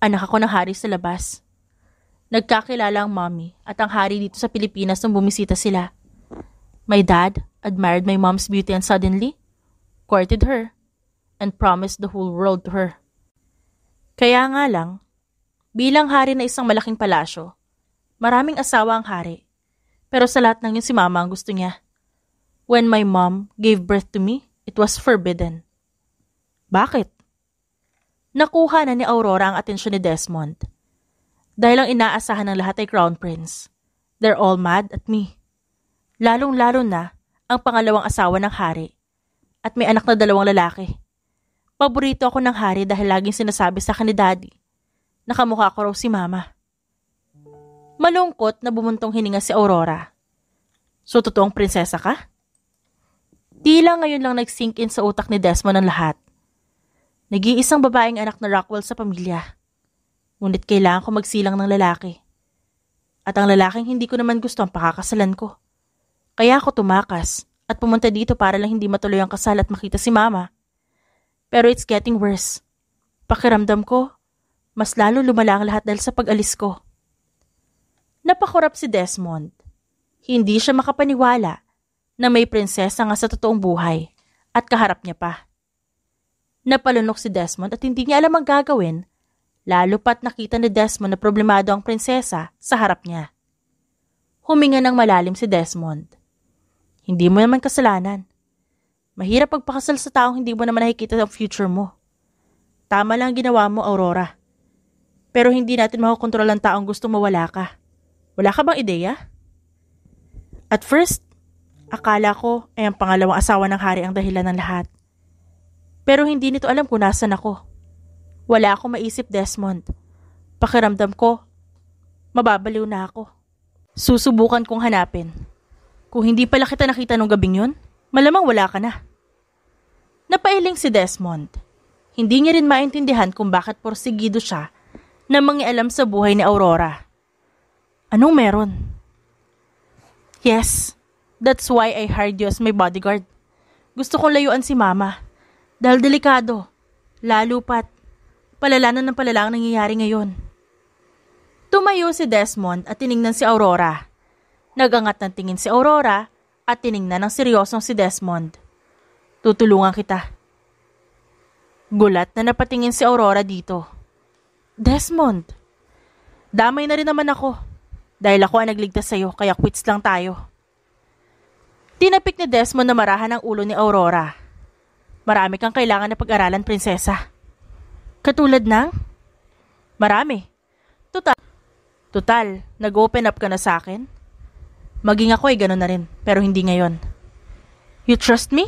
Anak ako ng hari sa labas. Nagkakilala ang mommy at ang hari dito sa Pilipinas nung bumisita sila. My dad admired my mom's beauty and suddenly courted her and promised the whole world to her. Kaya nga lang, bilang hari na isang malaking palasyo, maraming asawa ang hari. Pero sa lahat ng yun si mama ang gusto niya. When my mom gave birth to me, it was forbidden. Bakit? Nakuha na ni Aurora ang atensyon ni Desmond. Dahil ang inaasahan ng lahat ay crown prince. They're all mad at me. Lalong-lalo na ang pangalawang asawa ng hari. At may anak na 2 lalaki. Paborito ako ng hari dahil laging sinasabi sa akin ni daddy. Nakamukha ko raw si mama. Malungkot na bumuntong hininga si Aurora. So, totoong prinsesa ka? Tila ngayon lang nag-sink in sa utak ni Desmond ang lahat. Nag-iisang babaeng anak na Rockwell sa pamilya. Ngunit kailangan ko magsilang ng lalaki. At ang lalaking hindi ko naman gusto ang pakakasalan ko. Kaya ako tumakas at pumunta dito para lang hindi matuloy ang kasal at makita si mama. Pero it's getting worse. Pakiramdam ko, mas lalo lumala ang lahat dahil sa pag-alis ko. Napakurap si Desmond. Hindi siya makapaniwala na may prinsesa nga sa totoong buhay at kaharap niya pa. Napalunok si Desmond at hindi niya alam ang gagawin, lalo pat nakita ni Desmond na problemado ang prinsesa sa harap niya. Huminga ng malalim si Desmond. Hindi mo naman kasalanan. Mahirap pagpakasal sa taong hindi mo naman nakikita ang future mo. Tama lang ginawa mo, Aurora. Pero hindi natin makokontrol ang taong gustong mawala ka. Wala ka bang ideya? At first, akala ko ay ang pangalawang asawa ng hari ang dahilan ng lahat. Pero hindi nito alam kung nasan ako. Wala akong maisip, Desmond. Pakiramdam ko, mababaliw na ako. Susubukan kong hanapin. Kung hindi pala kita nakita nung gabing yun, malamang wala ka na. Napailing si Desmond. Hindi niya rin maintindihan kung bakit porsigido siya na mangialam sa buhay ni Aurora. Anong meron? Yes, that's why I hired you as my bodyguard. Gusto kong layuan si mama. Dahil delikado, lalo pat, palala na ng palala ang nangyayari ngayon. Tumayo si Desmond at tiningnan si Aurora. Nagangat ng tingin si Aurora at tiningnan ng seryosong si Desmond. Tutulungan kita. Gulat na napatingin si Aurora dito. Desmond, damay na rin naman ako. Dahil ako ang nagligtas sa'yo, kaya quits lang tayo. Tinapik ni Desmond na marahan ang ulo ni Aurora. Marami kang kailangan na pag-aralan, prinsesa. Katulad ng? Marami. Total, nag-open up ka na sa akin? Maging ako ay gano'n na rin, pero hindi ngayon. You trust me?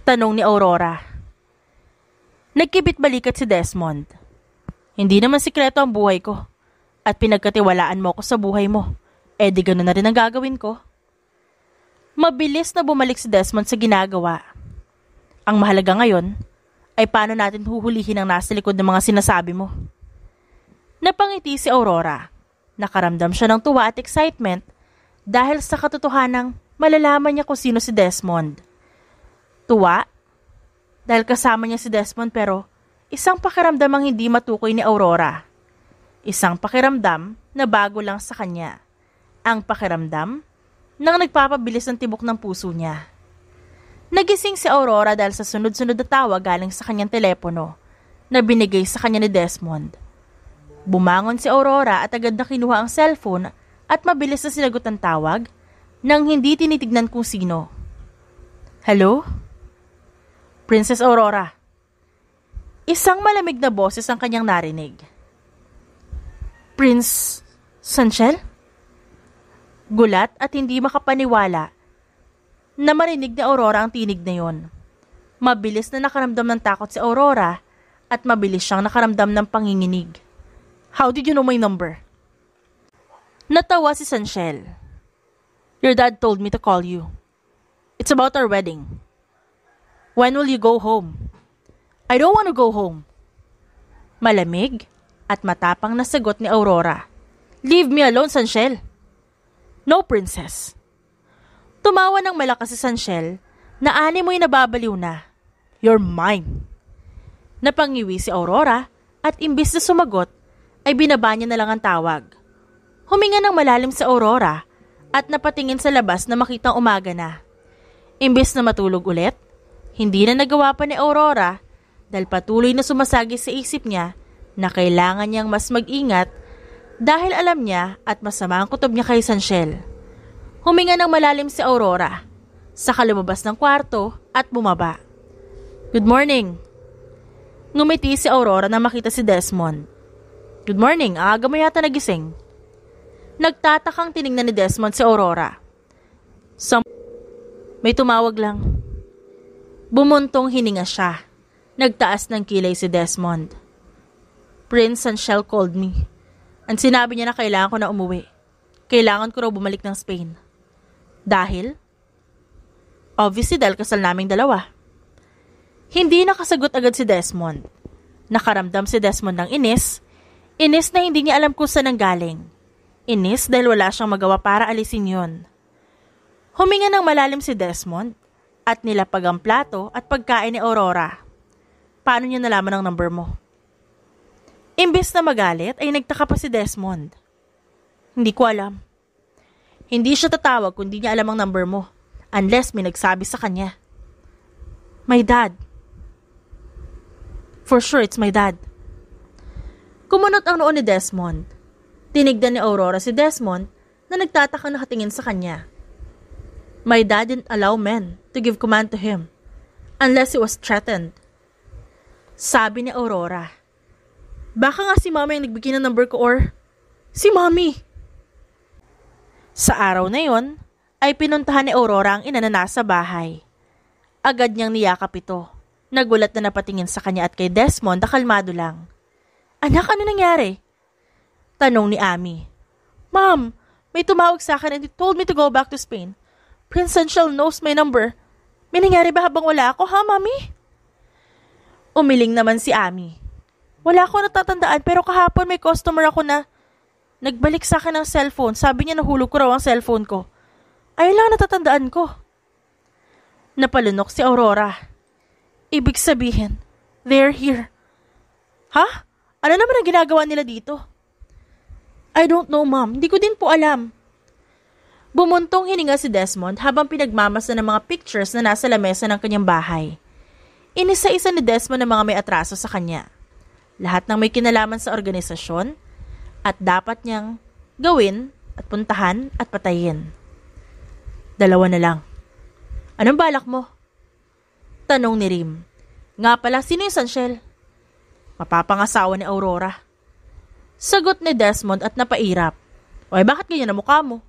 Tanong ni Aurora. Nagkibit balikat si Desmond. Hindi naman sikreto ang buhay ko. At pinagkatiwalaan mo ko sa buhay mo. Eh di gano'n na rin ang gagawin ko. Mabilis na bumalik si Desmond sa ginagawa. Ang mahalaga ngayon ay paano natin huhulihin ang nasa likod ng mga sinasabi mo. Napangiti si Aurora. Nakaramdam siya ng tuwa at excitement dahil sa katotohanang malalaman niya kung sino si Desmond. Tuwa? Dahil kasama niya si Desmond pero isang pakiramdam ang hindi matukoy ni Aurora. Isang pakiramdam na bago lang sa kanya. Ang pakiramdam nang nagpapabilis ng tibok ng puso niya. Nagising si Aurora dahil sa sunod-sunod na tawag galing sa kanyang telepono na binigay sa kanya ni Desmond. Bumangon si Aurora at agad na kinuha ang cellphone at mabilis na sinagot ang tawag nang hindi tinitignan kung sino. Hello? Princess Aurora. Isang malamig na boses ang kanyang narinig. Prince Sanchel? Gulat at hindi makapaniwala na marinig ni Aurora ang tinig na yon. Mabilis na nakaramdam ng takot si Aurora at mabilis siyang nakaramdam ng panginginig. How did you know my number? Natawa si Sanchel. Your dad told me to call you. It's about our wedding. When will you go home? I don't want to go home. Malamig at matapang na sagot ni Aurora. Leave me alone, Sanchel. No, princess. Tumawa ng malakas si Sanchel na animoy nababaliw na. You're mine. Napangiwi si Aurora at imbis na sumagot ay binaba niya na lang ang tawag. Huminga ng malalim si Aurora at napatingin sa labas na makitang umaga na. Imbis na matulog ulit, hindi na nagawa pa ni Aurora dahil patuloy na sumasagi sa isip niya na kailangan niyang mas mag-ingat dahil alam niya at masama ang kutob niya kay Sanchel. Huminga ng malalim si Aurora, saka lumabas ng kwarto at bumaba. Good morning. Ngumiti si Aurora na makita si Desmond. Good morning, aga mo yata nagising. Nagtatakang tiningnan ni Desmond si Aurora. May tumawag lang. Bumuntong hininga siya. Nagtaas ng kilay si Desmond. Prince Sanchel called me. Ang sinabi niya na kailangan ko na umuwi. Kailangan ko raw bumalik ng Spain. Dahil? Obviously dahil kasal naming dalawa. Hindi nakasagot agad si Desmond. Nakaramdam si Desmond ng inis. Inis na hindi niya alam kung saan ang galing. Inis dahil wala siyang magawa para alisin yon. Huminga ng malalim si Desmond at nilapag ang plato at pagkain ni Aurora. Paano niya nalaman ang number mo? Imbes na magalit ay nagtaka pa si Desmond. Hindi ko alam. Hindi siya tatawag kung di niya alam ang number mo unless may nagsabi sa kanya. My dad. For sure it's my dad. Kumunot ang noo ni Desmond. Tinignan ni Aurora si Desmond na nagtatakang nakatingin sa kanya. My dad didn't allow men to give command to him unless he was threatened. Sabi ni Aurora. Baka nga si Mama yung nagbigay ng number ko or si Mommy. Sa araw na yon ay pinuntahan ni Aurora ang ina na nasa bahay. Agad niyang niyakap ito. Nagulat na napatingin sa kanya at kay Desmond na kalmado lang. Anak, ano nangyari? Tanong ni Ami. Mom, may tumawag sa akin and he told me to go back to Spain. Prince Sanchel knows my number. May nangyari ba habang wala ako, ha, Mami? Umiling naman si Ami. Wala ko natatandaan pero kahapon may customer ako na nagbalik sa akin ng cellphone. Sabi niya nahulog ko raw ang cellphone ko. Ayun lang natatandaan ko. Napalunok si Aurora. Ibig sabihin, they're here. Ha? Ano naman ang ginagawa nila dito? I don't know, Mom. Hindi ko din po alam. Bumuntong hininga si Desmond habang pinagmamasa ng mga pictures na nasa lamesa ng kanyang bahay. Inisa-isa ni Desmond ang mga may atraso sa kanya. Lahat ng may kinalaman sa organisasyon at dapat niyang gawin at puntahan at patayin. Dalawa na lang. Anong balak mo? Tanong ni Rim. Nga pala, sino yung Sanchel? Mapapangasawa ni Aurora. Sagot ni Desmond at napairap. Oy, bakit ganyan ang mukha mo?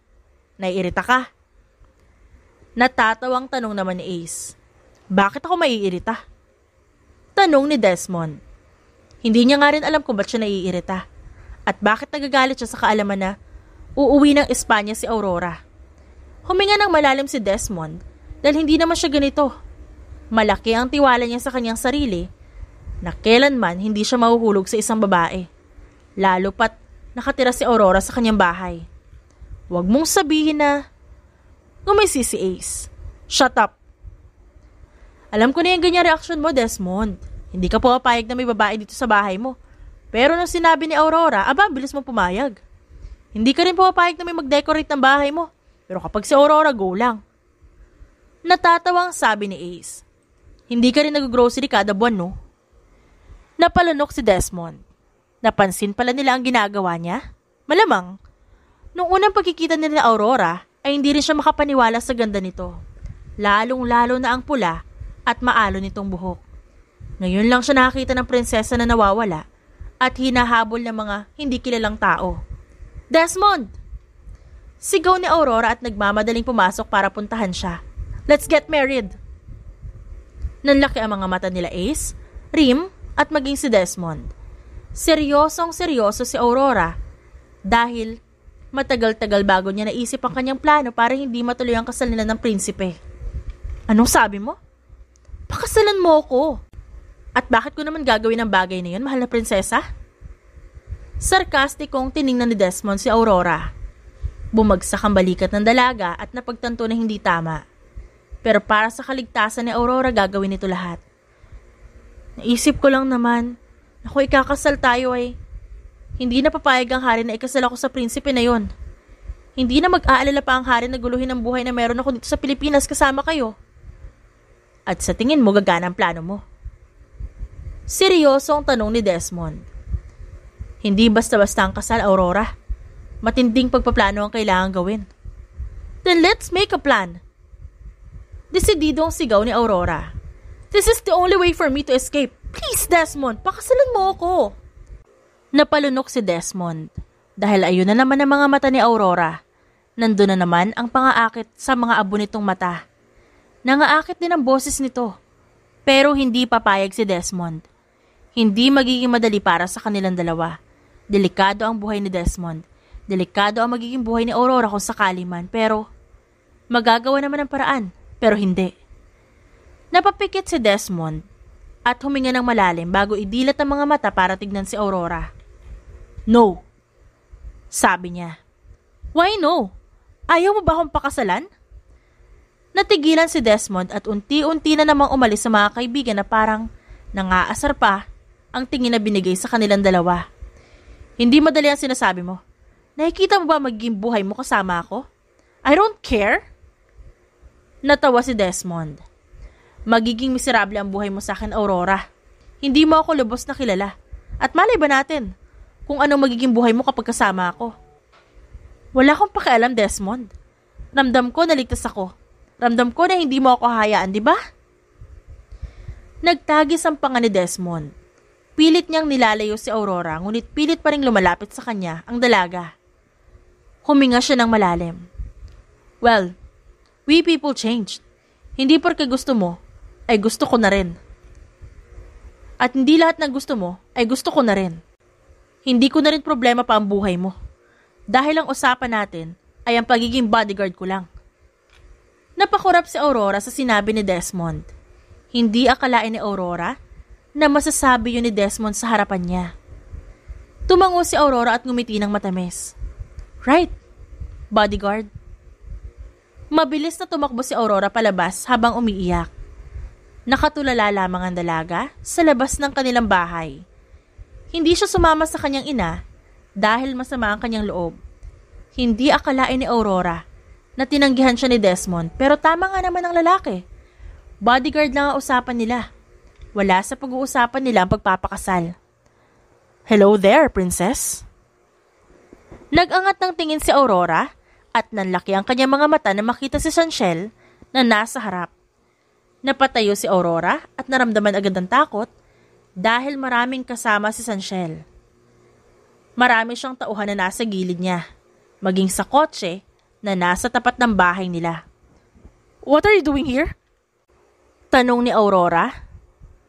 Naiirita ka? Natatawang tanong naman ni Ace. Bakit ako maiirita? Tanong ni Desmond. Hindi niya nga rin alam kung ba't siya naiirita. At bakit nagagalit siya sa kaalaman na uuwi ng Espanya si Aurora. Huminga ng malalim si Desmond dahil hindi naman siya ganito. Malaki ang tiwala niya sa kanyang sarili na kailanman hindi siya mahuhulog sa isang babae. Lalo pat nakatira si Aurora sa kanyang bahay. Huwag mong sabihin na ngumisi si Ace. Shut up. Alam ko na yung ganyan reaksyon mo, Desmond. Hindi ka pumapayag na may babae dito sa bahay mo. Pero nung sinabi ni Aurora, aba, bilis mo pumayag. Hindi ka rin pumapayag na may mag-decorate ng bahay mo. Pero kapag si Aurora, go lang. Natatawang sabi ni Ace. Hindi ka rin nag-grocery kada buwan, no? Napalunok si Desmond. Napansin pala nila ang ginagawa niya? Malamang. Nung unang pagkikita nila ni Aurora, ay hindi rin siya makapaniwala sa ganda nito. Lalong-lalo na ang pula at maalo nitong buhok. Ngayon lang siya nakakita ng prinsesa na nawawala at hinahabol ng mga hindi kilalang tao. Desmond! Sigaw ni Aurora at nagmamadaling pumasok para puntahan siya. Let's get married! Nanlaki ang mga mata nila Ace, Rim at maging si Desmond. Seryosong seryoso si Aurora dahil matagal-tagal bago niya naisip ang kanyang plano para hindi matuloy ang kasal nila ng prinsipe. Anong sabi mo? Pakasalan mo ako. At bakit ko naman gagawin ang bagay na yun, mahal na prinsesa? Sarkastikong tiningnan ni Desmond si Aurora. Bumagsak ang balikat ng dalaga at napagtanto na hindi tama. Pero para sa kaligtasan ni Aurora, gagawin ito lahat. Naisip ko lang naman, ako ikakasal tayo ay hindi na papayag ang hari na ikasal ako sa prinsipe na yon. Hindi na mag-aalala pa ang hari na guluhin ang buhay na meron ako dito sa Pilipinas kasama kayo. At sa tingin mo gagana ang plano mo? Seryoso ang tanong ni Desmond. Hindi basta-basta ang kasal, Aurora. Matinding pagpaplano ang kailangan gawin. Then let's make a plan. Desidido ang sigaw ni Aurora. This is the only way for me to escape. Please, Desmond, pakasalan mo ako. Napalunok si Desmond. Dahil ayun na naman ang mga mata ni Aurora. Nandun na naman ang pangaakit sa mga abo nitong mata. Nangaakit din ang boses nito. Pero hindi papayag si Desmond. Hindi magiging madali para sa kanilang dalawa. Delikado ang buhay ni Desmond. Delikado ang magiging buhay ni Aurora kung sakali man. Pero magagawa naman ang paraan. Pero hindi. Napapikit si Desmond at huminga ng malalim bago idilat ang mga mata para tignan si Aurora. No. Sabi niya. Why no? Ayaw mo ba akong pakasalan? Natigilan si Desmond at unti-unti na namang umalis sa mga kaibigan na parang nangaasar pa ang tingin na binigay sa kanilang dalawa. Hindi madali ang sinasabi mo. Nakikita mo ba magiging buhay mo kasama ako? I don't care. Natawa si Desmond. Magiging miserable ang buhay mo sa akin, Aurora. Hindi mo ako lubos na kilala. At malay ba natin kung anong magiging buhay mo kapag kasama ako? Wala akong pakialam, Desmond. Ramdam ko na ligtas ako. Ramdam ko na hindi mo ako hayaan, di ba? Nagtagis ang panga ni Desmond. Pilit niyang nilalayo si Aurora, ngunit pilit pa ring lumalapit sa kanya ang dalaga. Huminga siya ng malalim. Well, we people changed. Hindi porke gusto mo, ay gusto ko na rin. At hindi lahat ng gusto mo, ay gusto ko na rin. Hindi ko na rin problema pa ang buhay mo. Dahil ang usapan natin, ay ang pagiging bodyguard ko lang. Napakurap si Aurora sa sinabi ni Desmond. Hindi akalain ni Aurora na masasabi yun ni Desmond sa harapan niya. Tumango si Aurora at ngumiti ng matamis. Right, bodyguard. Mabilis na tumakbo si Aurora palabas habang umiiyak. Nakatulala lamang ang dalaga sa labas ng kanilang bahay. Hindi siya sumama sa kanyang ina dahil masama ang kanyang loob. Hindi akalain ni Aurora na tinanggihan siya ni Desmond pero tama nga naman ang lalaki. Bodyguard lang ang usapan nila. Wala sa pag-uusapan nila ang pagpapakasal. Hello there, princess. Nag-angat ng tingin si Aurora at nanlaki ang kanyang mga mata na makita si Sanchel na nasa harap. Napatayo si Aurora at naramdaman agad ang takot dahil maraming kasama si Sanchel. Marami siyang tauhan na nasa gilid niya, maging sa kotse na nasa tapat ng bahay nila. What are you doing here? Tanong ni Aurora.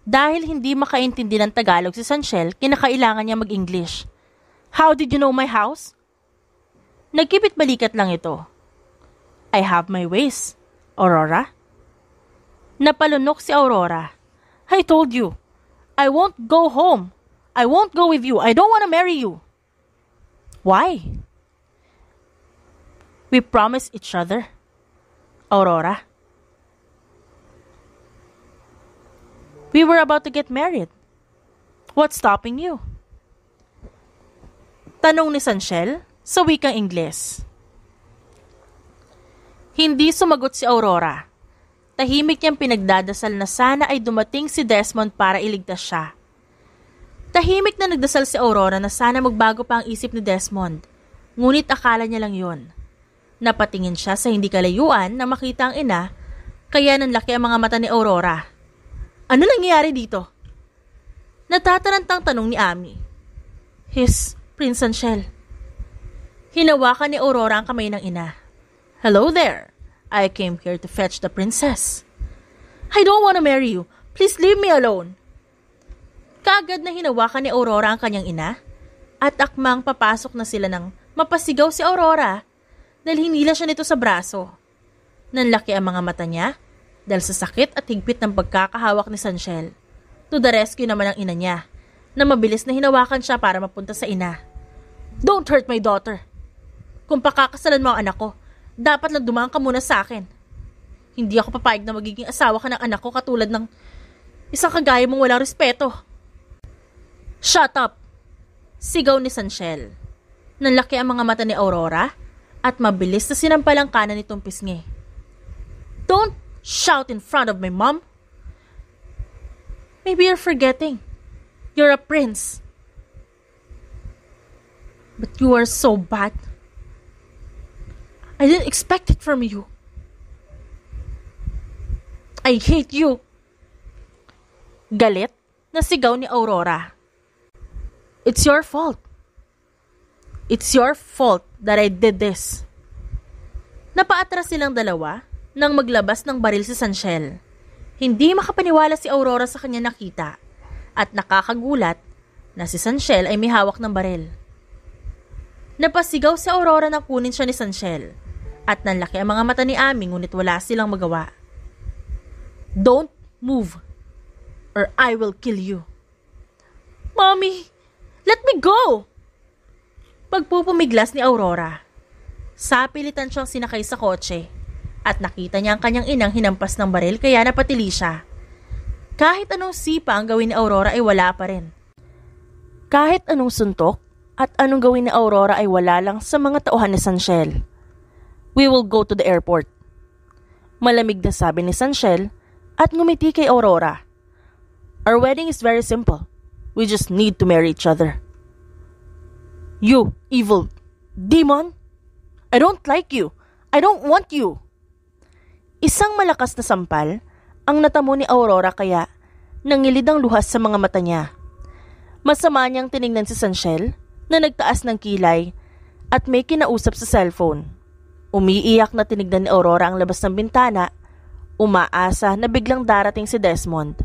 Dahil hindi makaintindi ng Tagalog si Sanchel, kinakailangan niya mag-English. How did you know my house? Nagkipit balikat lang ito. I have my ways, Aurora. Napalunok si Aurora. I told you, I won't go home. I won't go with you. I don't want to marry you. Why? We promised each other, Aurora. We were about to get married. What's stopping you? Tanong ni Sanchel sa wikang Ingles. Hindi sumagot si Aurora. Tahimik niyang pinagdadasal na sana ay dumating si Desmond para iligtas siya. Tahimik na nagdasal si Aurora na sana magbago pa ang isip ni Desmond. Ngunit akala niya lang yon. Napatingin siya sa hindi kalayuan na makita ang ina, kaya nanlaki ang mga mata ni Aurora. Ano nangyayari dito? Natatarantang tanong ni Ami. His Prince Sanchel. Hinawakan ni Aurora ang kamay ng ina. Hello there. I came here to fetch the princess. I don't want to marry you. Please leave me alone. Kaagad na hinawakan ni Aurora ang kanyang ina at akmang papasok na sila nang mapasigaw si Aurora dahil hinila siya nito sa braso. Nanlaki ang mga mata niya dahil sa sakit at higpit ng pagkakahawak ni Sanchel. To the rescue naman ang ina niya na mabilis na hinawakan siya para mapunta sa ina. Don't hurt my daughter. Kung pakakasalan mo ang anak ko, dapat lang dumaan ka muna sa akin. Hindi ako papayag na magiging asawa ka ng anak ko katulad ng isang kagaya mong walang respeto. Shut up! Sigaw ni Sanchel. Nanlaki ang mga mata ni Aurora at mabilis na sinampal ang kanan nitong pisngi. Don't shout in front of my mom. Maybe you're forgetting. You're a prince. But you are so bad. I didn't expect it from you. I hate you. Galit na sigaw ni Aurora. It's your fault. It's your fault that I did this. Napaatras silang dalawa nang maglabas ng baril si Sanchel. Hindi makapaniwala si Aurora sa kanya nakita at nakakagulat na si Sanchel ay may hawak ng baril. Napasigaw si Aurora na kunin siya ni Sanchel at nanlaki ang mga mata ni Ami ngunit wala silang magawa. Don't move or I will kill you. Mommy, let me go! Pagpupumiglas ni Aurora. Sapilitan siyang sinakay sa kotse at nakita niya ang kanyang inang hinampas ng baril kaya napatili siya. Kahit anong sipa ang gawin ni Aurora ay wala pa rin. Kahit anong suntok at anong gawin ni Aurora ay wala lang sa mga tauhan ni Sanchel. We will go to the airport. Malamig na sabi ni Sanchel at ngumiti kay Aurora. Our wedding is very simple. We just need to marry each other. You evil demon! I don't like you. I don't want you. Isang malakas na sampal ang natamo ni Aurora kaya nangilid ang luhas sa mga mata niya. Masama niyang tiningnan si Sanchel na nagtaas ng kilay at may kinausap sa cellphone. Umiiyak na tinignan ni Aurora ang labas ng bintana, umaasa na biglang darating si Desmond.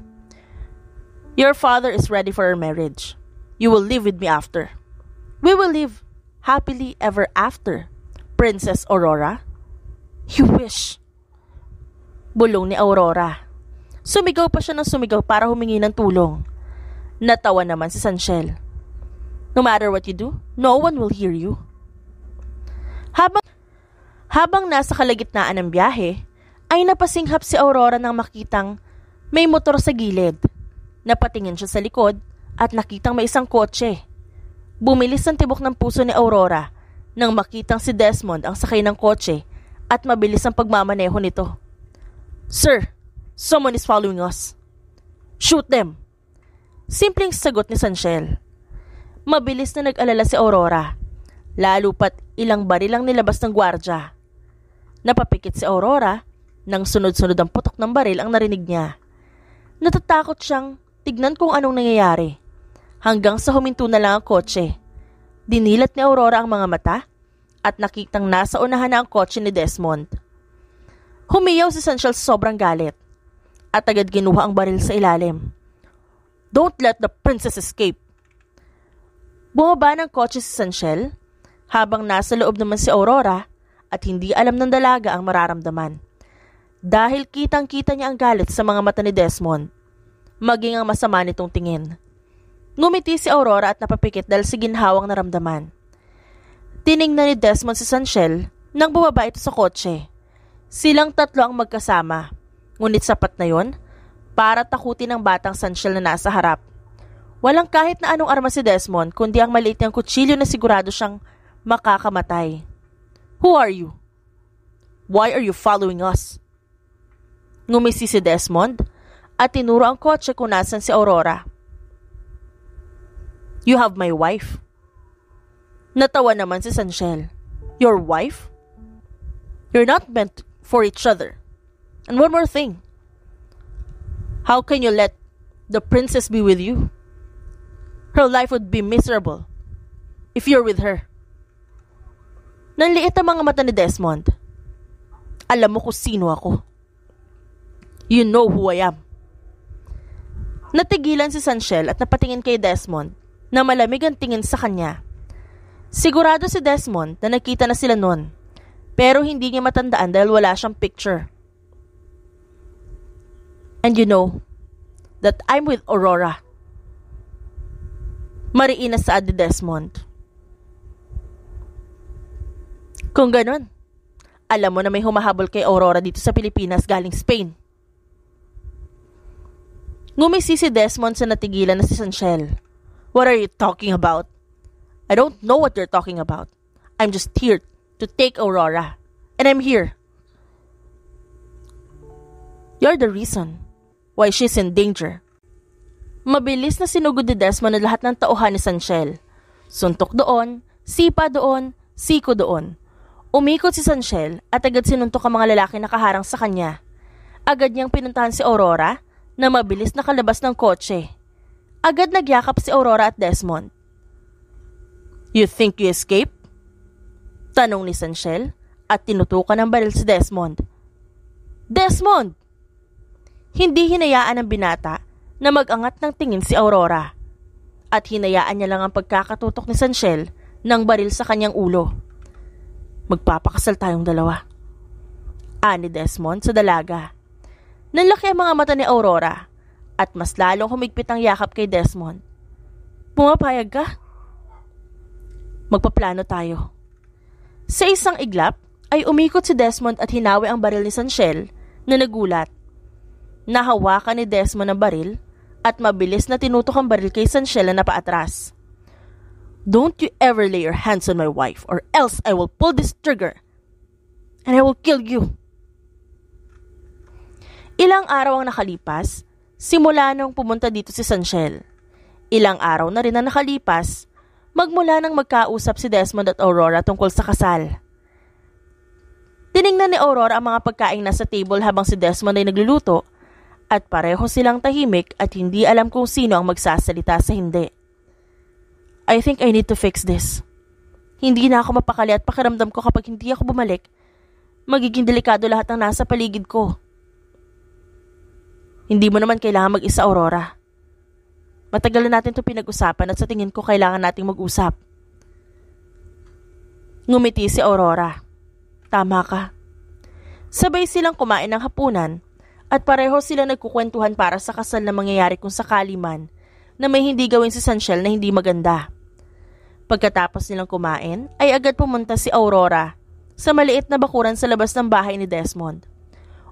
Your father is ready for our marriage. You will live with me after. We will live happily ever after, Princess Aurora. You wish. Bulong ni Aurora. Sumigaw pa siya ng sumigaw para humingi ng tulong. Natawa naman si Sanchel. No matter what you do, no one will hear you. Habang nasa kalagitnaan ng biyahe, ay napasinghap si Aurora nang makitang may motor sa gilid. Napatingin siya sa likod at nakitang may isang kotse. Bumilis ang tibok ng puso ni Aurora nang makitang si Desmond ang sakay ng kotse at mabilis ang pagmamaneho nito. Sir, someone is following us. Shoot them. Simpleng sagot ni Sanchel. Mabilis na nag-alala si Aurora. Lalo pat ilang baril ang nilabas ng gwardya. Napapikit si Aurora nang sunod-sunod ang putok ng baril ang narinig niya. Natatakot siyang tignan kung anong nangyayari. Hanggang sa huminto na lang ang kotse. Dinilat ni Aurora ang mga mata at nakitang nasa unahan na ang kotse ni Desmond. Humiyaw si Sanchel sa sobrang galit at agad ginuha ang baril sa ilalim. Don't let the princess escape. Bumaba ng kotse si Sanchel habang nasa loob naman si Aurora at hindi alam ng dalaga ang mararamdaman. Dahil kitang-kita niya ang galit sa mga mata ni Desmond, maging ang masama nitong tingin. Ngumiti si Aurora at napapikit dahil sa ginhawang naramdaman. Tiningnan ni Desmond si Sanchel nang bumaba ito sa kotse. Silang tatlo ang magkasama, ngunit sapat na yon para takutin ang batang Sanchel na nasa harap. Walang kahit na anong armas si Desmond kundi ang maliit niyang kutsilyo na sigurado siyang makakamatay. Who are you? Why are you following us? Ngumisi si Desmond at tinuro ang kotse kung nasan si Aurora. You have my wife. Natawa naman si Sanchel. Your wife? You're not meant for each other. And one more thing. How can you let the princess be with you? Her life would be miserable if you're with her. Nanliit ang mga mata ni Desmond. Alam mo kung sino ako. You know who I am. Natigilan si Sanchel at napatingin kay Desmond na malamig ang tingin sa kanya. Sigurado si Desmond na nakita na sila noon, pero hindi niya matandaan dahil wala siyang picture. And you know that I'm with Aurora. Mariin na saad ni Desmond. Kung ganun, alam mo na may humahabol kay Aurora dito sa Pilipinas galing Spain. Ngumisi si Desmond sa natigilan na si Sanchel. What are you talking about? I don't know what you're talking about. I'm just here to take Aurora. And I'm here. You're the reason why she's in danger. Mabilis na sinugod ni Desmond na lahat ng tauhan ni Sanchel. Suntok doon, sipa doon, siko doon. Umikot si Sanchel at agad sinuntok ang mga lalaki na kaharang sa kanya. Agad niyang pinuntahan si Aurora na mabilis nakalabas ng kotse. Agad nagyakap si Aurora at Desmond. You think you escape? Tanong ni Sanchel at tinutukan ng baril si Desmond. Desmond! Hindi hinayaan ng binata na mag-angat ng tingin si Aurora at hinayaan niya lang ang pagkakatutok ni Sanchel ng baril sa kanyang ulo. Magpapakasal tayong dalawa. Ani Desmond sa dalaga. Nanlaki ang mga mata ni Aurora at mas lalong humigpit ang yakap kay Desmond. Pumapayag ka? Magpaplano tayo. Sa isang iglap ay umikot si Desmond at hinawi ang baril ni Sanchel na nagulat. Nahawakan ni Desmond ang baril at mabilis na tinutok ang baril kay Sanchel na napaatras. Don't you ever lay your hands on my wife or else I will pull this trigger and I will kill you. Ilang araw ang nakalipas, simula nang pumunta dito si Sanchel. Ilang araw na rin ang nakalipas, magmula nang magkausap si Desmond at Aurora tungkol sa kasal. Tiningnan ni Aurora ang mga pagkain nasa table habang si Desmond ay nagluluto at pareho silang tahimik at hindi alam kung sino ang magsasalita sa hindi. I think I need to fix this. Hindi na ako mapakali at pakiramdam ko kapag hindi ako bumalik, magiging delikado lahat ng nasa paligid ko. Hindi mo naman kailangan mag-isa, Aurora. Matagal na natin ito pinag-usapan at sa tingin ko kailangan nating mag-usap. Ngumiti si Aurora. Tama ka. Sabay silang kumain ng hapunan at pareho sila nagkukwentuhan para sa kasal na mangyayari kung sakali man na may hindi gawin si Sanchel na hindi maganda. Pagkatapos nilang kumain, ay agad pumunta si Aurora sa maliit na bakuran sa labas ng bahay ni Desmond.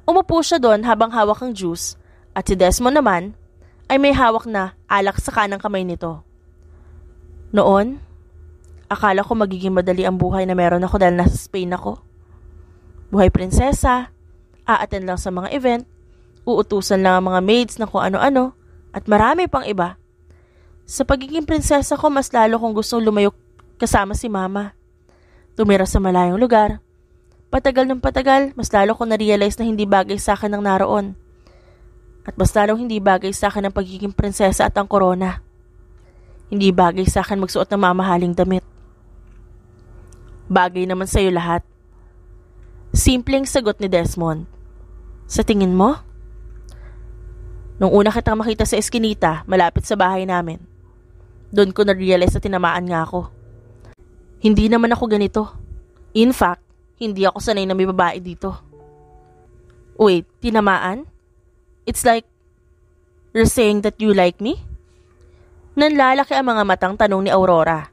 Umupo siya doon habang hawak ang juice at si Desmond naman ay may hawak na alak sa kanang kamay nito. Noon, akala ko magiging madali ang buhay na meron ako dahil nasa Spain ako. Buhay prinsesa, a-attend lang sa mga event, uutusan lang ang mga maids na kung ano-ano, at marami pang iba. Sa pagiging prinsesa ko, mas lalo kong gustong lumayo kasama si mama. Tumira sa malayong lugar. Patagal ng patagal, mas lalo kong na-realize na hindi bagay sa akin ang naroon. At mas lalong hindi bagay sa akin ang pagiging prinsesa at ang korona. Hindi bagay sa akin magsuot ng mamahaling damit. Bagay naman sa'yo lahat. Simpleng sagot ni Desmond. Sa tingin mo? Nung una kitang makita sa eskinita, malapit sa bahay namin, doon ko na-realize na tinamaan nga ako. Hindi naman ako ganito. In fact, hindi ako sanay na may babae dito. Wait, tinamaan? It's like, you're saying that you like me? Nanlalaki ang mga matang tanong ni Aurora.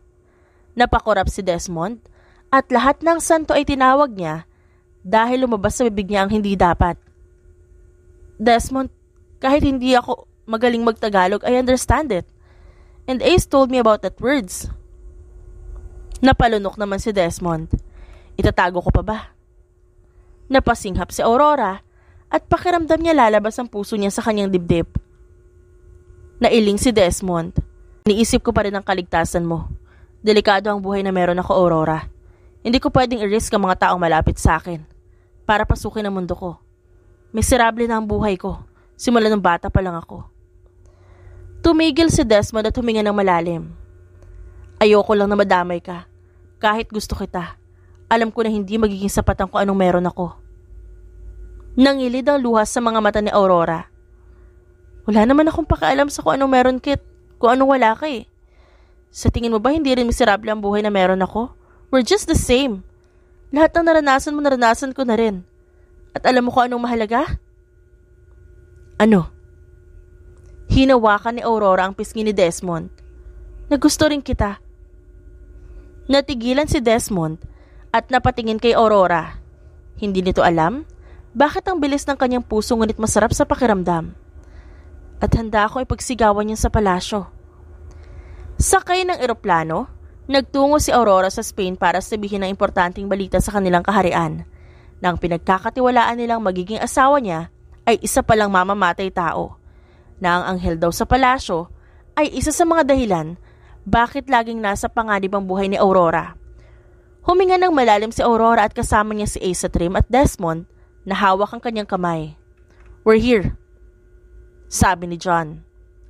Napakurap si Desmond at lahat ng santo ay tinawag niya dahil lumabas sa bibig niya ang hindi dapat. Desmond, kahit hindi ako magaling magtagalog, I understand it. And Ace told me about that words. Napalunok naman si Desmond. Itatago ko pa ba? Napasinghap si Aurora at pakiramdam niya lalabas ang puso niya sa kanyang dibdib. Nailing si Desmond. Niisip ko pa rin ang kaligtasan mo. Delikado ang buhay na meron ako, Aurora. Hindi ko pwedeng i-risk ang mga taong malapit sa akin para pasukin ang mundo ko. Miserable na ang buhay ko. Simula ng bata pa lang ako. Tumigil si Desmond at huminga ng malalim. Ayoko lang na madamay ka. Kahit gusto kita, alam ko na hindi magiging sapat ang kung anong meron ako. Nangilid ang luha sa mga mata ni Aurora. Wala naman akong pakialam sa kung anong meron, Kit. Kung anong wala ka eh. Sa tingin mo ba hindi rin miserable ang buhay na meron ako? We're just the same. Lahat ng naranasan mo, naranasan ko na rin. At alam mo kung anong mahalaga? Ano? Hinawakan ni Aurora ang pisngi ni Desmond. Nagusto rin kita. Natigilan si Desmond at napatingin kay Aurora. Hindi nito alam bakit ang bilis ng kanyang puso ngunit masarap sa pakiramdam. At handa ako ipagsigawan niya sa palasyo. Sakay ng eroplano, nagtungo si Aurora sa Spain para sabihin ang importanteng balita sa kanilang kaharian. Nang pinagkakatiwalaan nilang magiging asawa niya ay isa palang mamamatay tao. Na ang anghel daw sa palasyo ay isa sa mga dahilan bakit laging nasa panganib ang buhay ni Aurora. Huminga ng malalim si Aurora at kasama niya si Ace at Trim at Desmond na hawak ang kanyang kamay. We're here, sabi ni John.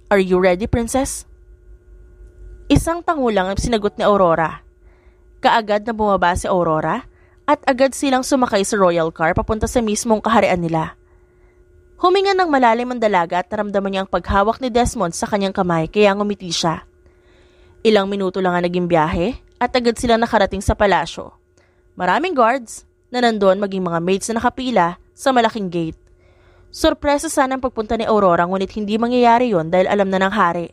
Are you ready, princess? Isang tangulang ang sinagot ni Aurora. Kaagad na bumaba si Aurora at agad silang sumakay sa royal car papunta sa mismong kaharian nila. Huminga ng malalim ang dalaga at naramdaman niya ang paghawak ni Desmond sa kanyang kamay kaya ngumiti siya. Ilang minuto lang ang naging biyahe at agad silang nakarating sa palasyo. Maraming guards na nandoon maging mga maids na nakapila sa malaking gate. Sorpresa sana ang pagpunta ni Aurora ngunit hindi mangyayari yon dahil alam na ng hari.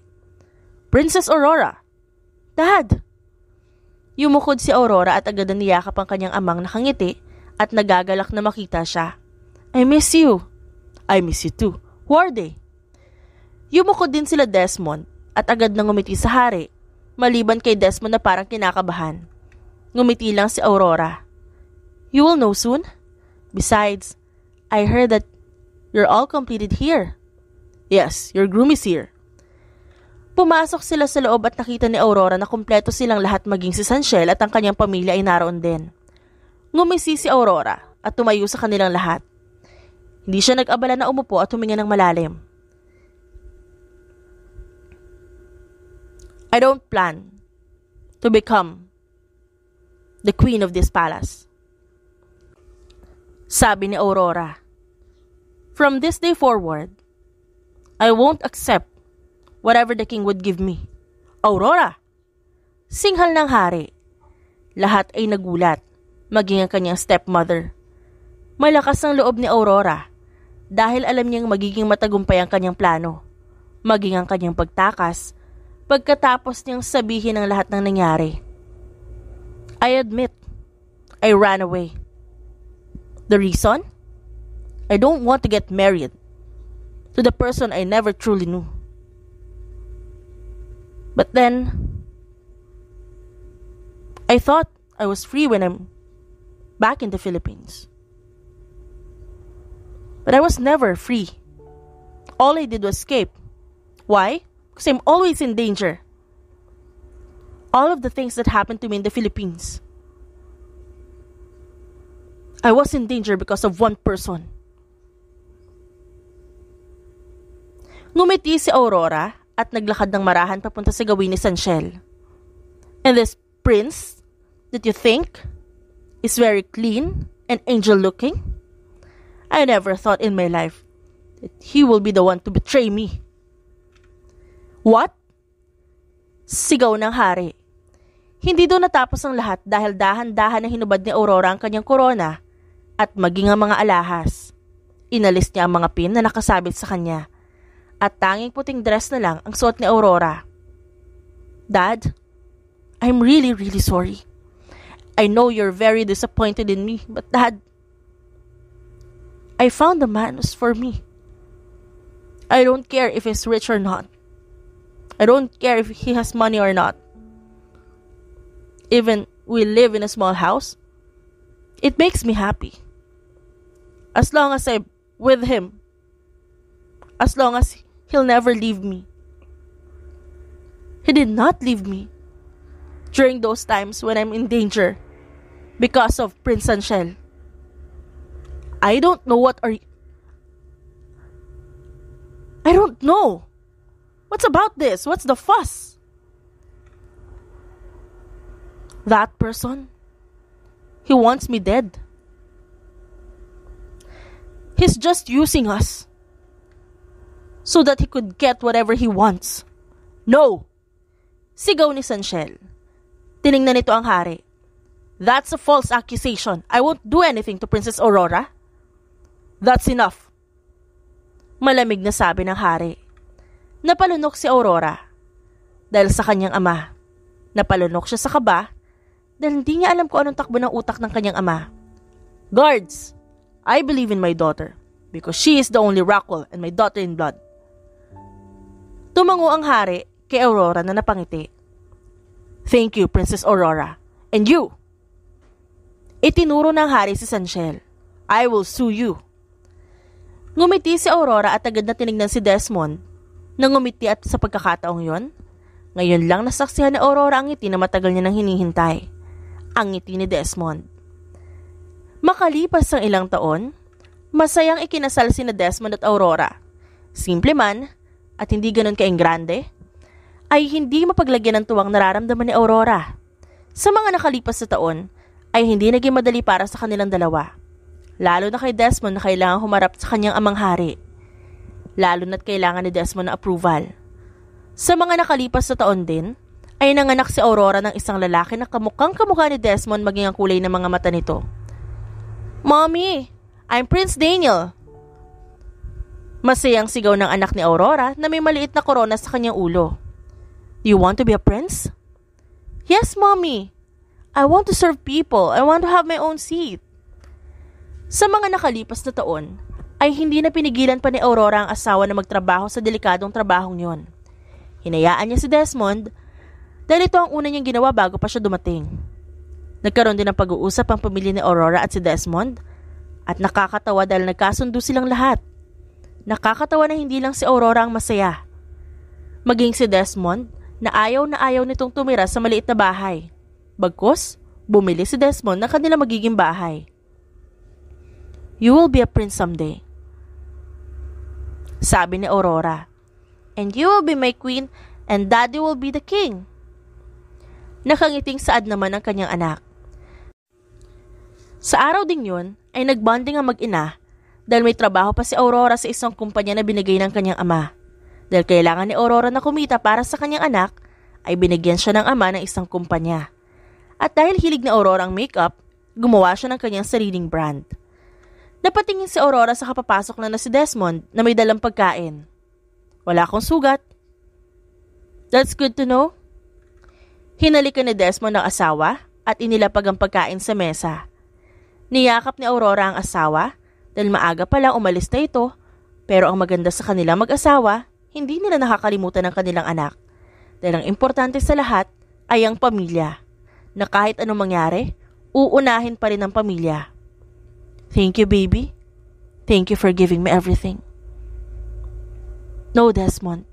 Princess Aurora! Dad! Yumukod si Aurora at agad na niyakap ang kanyang amang nakangiti at nagagalak na makita siya. I miss you! I miss you too. Who are they? Yumukod din sila Desmond at agad na ngumiti sa hari, maliban kay Desmond na parang kinakabahan. Ngumiti lang si Aurora. You will know soon. Besides, I heard that you're all completed here. Yes, your groom is here. Pumasok sila sa loob at nakita ni Aurora na kumpleto silang lahat maging si Sanchel at ang kanyang pamilya ay naroon din. Ngumisi si Aurora at tumayo sa kanilang lahat. Hindi siya nag-abala na umupo at huminga ng malalim. I don't plan to become the queen of this palace, sabi ni Aurora. From this day forward, I won't accept whatever the king would give me. Aurora! Singhal ng hari. Lahat ay nagulat, maging ang kanyang stepmother. Malakas ang loob ni Aurora dahil alam niyang magiging matagumpay ang kanyang plano, maging ang kanyang pagtakas pagkatapos niyang sabihin ang lahat ng nangyari. I admit, I ran away. The reason? I don't want to get married to the person I never truly knew. But then, I thought I was free when I'm back in the Philippines. But I was never free. All I did was escape. Why? Because I'm always in danger. All of the things that happened to me in the Philippines, I was in danger because of one person. Ngumiti si Aurora at naglakad ng marahan papunta sa gawin ni Sanchel. And this prince that you think is very clean and angel-looking, I never thought in my life that he will be the one to betray me. What? Sigaw ng hari. Hindi doon natapos ang lahat dahil dahan-dahan na hinubad ni Aurora ang kanyang korona at maging ang mga alahas. Inalis niya ang mga pin na nakasabit sa kanya at tanging puting dress na lang ang suot ni Aurora. Dad, I'm really sorry. I know you're very disappointed in me, but Dad, I found a man who's for me. I don't care if he's rich or not. I don't care if he has money or not. Even we live in a small house, it makes me happy. As long as I'm with him. As long as he'll never leave me. He did not leave me during those times when I'm in danger because of Prince Sanchel. I don't know I don't know. What's about this? What's the fuss? That person, he wants me dead. He's just using us so that he could get whatever he wants. No! Sigaw ni Sanshel. Tiningnan nito ang hari. That's a false accusation. I won't do anything to Princess Aurora. That's enough. Malamig na sabi ng hari. Napalunok si Aurora dahil sa kanyang ama. Napalunok siya sa kaba dahil hindi niya alam kung anong takbo ng utak ng kanyang ama. Guards, I believe in my daughter because she is the only Rockwell and my daughter-in-blood. Tumango ang hari kay Aurora na napangiti. Thank you, Princess Aurora. And you? Itinuro ng hari si Sanshel. I will sue you. Ngumiti si Aurora at agad na tinignan si Desmond. Nang ngumiti at sa pagkakataong yon, ngayon lang nasaksihan ni Aurora ang ngiti na matagal niya nang hinihintay. Ang ngiti ni Desmond. Makalipas ang ilang taon, masayang ikinasal sina Desmond at Aurora. Simple man at hindi ganun kaenggrande, ay hindi mapaglagyan ng tuwang nararamdaman ni Aurora. Sa mga nakalipas na taon, ay hindi naging madali para sa kanilang dalawa. Lalo na kay Desmond na kailangan humarap sa kanyang amang hari. Lalo na't kailangan ni Desmond ng approval. Sa mga nakalipas na taon din, ay nanganak si Aurora ng isang lalaki na kamukhang-kamukha ni Desmond maging ang kulay ng mga mata nito. Mommy, I'm Prince Daniel. Masayang sigaw ng anak ni Aurora na may maliit na korona sa kanyang ulo. Do you want to be a prince? Yes, Mommy. I want to serve people. I want to have my own seat. Sa mga nakalipas na taon, ay hindi na pinigilan pa ni Aurora ang asawa na magtrabaho sa delikadong trabahong yon. Hinayaan niya si Desmond dahil ito ang una niyang ginawa bago pa siya dumating. Nagkaroon din ng pag-uusap ang pamilya ni Aurora at si Desmond at nakakatawa dahil nagkasundo silang lahat. Nakakatawa na hindi lang si Aurora ang masaya. Maging si Desmond na ayaw nitong tumira sa maliit na bahay. Bagkus, bumili si Desmond ng kanilang magiging bahay. You will be a prince someday, sabi ni Aurora. And you will be my queen and daddy will be the king. Nakangiting saad naman ang kanyang anak. Sa araw ding yun ay nagbonding ang mag-ina dahil may trabaho pa si Aurora sa isang kumpanya na binigay ng kanyang ama. Dahil kailangan ni Aurora na kumita para sa kanyang anak, ay binigyan siya ng ama ng isang kumpanya. At dahil hilig ni Aurora ang makeup, gumawa siya ng kanyang sariling brand. Napatingin si Aurora sa kapapasok na si Desmond na may dalang pagkain. Wala akong sugat. That's good to know. Hinalikan ni Desmond ang asawa at inilapag ang pagkain sa mesa. Niyakap ni Aurora ang asawa dahil maaga pa lang umalis na ito, pero ang maganda sa kanilang mag-asawa, hindi nila nakakalimutan ang kanilang anak. Dahil ang importante sa lahat ay ang pamilya, na kahit anong mangyari, uunahin pa rin ang pamilya. Thank you, baby. Thank you for giving me everything. No, Desmond.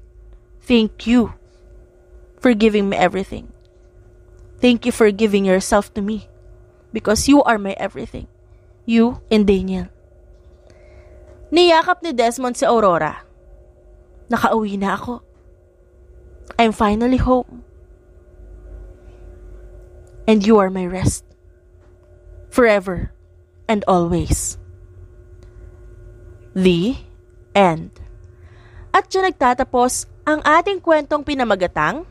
Thank you for giving me everything. Thank you for giving yourself to me because you are my everything. You and Daniel. Niyakap ni Desmond si Aurora. Nakauwi na ako. I'm finally home. And you are my rest. Forever and always. The end. At dyan nagtatapos ang ating kwentong pinamagatang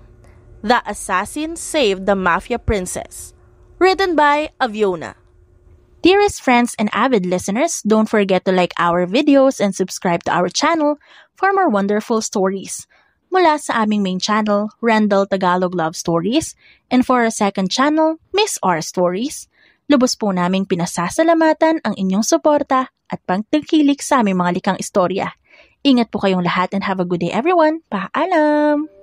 The Assassin Saved the Mafia Princess, written by Aviona. Dearest friends and avid listeners, don't forget to like our videos and subscribe to our channel for more wonderful stories. Mula sa aming main channel, Randall Tagalog Love Stories, and for our second channel, Miss R Stories, lubos po naming pinasasalamatan ang inyong suporta at pagtangkilik sa aming mga likang istorya. Ingat po kayong lahat and have a good day everyone. Paalam!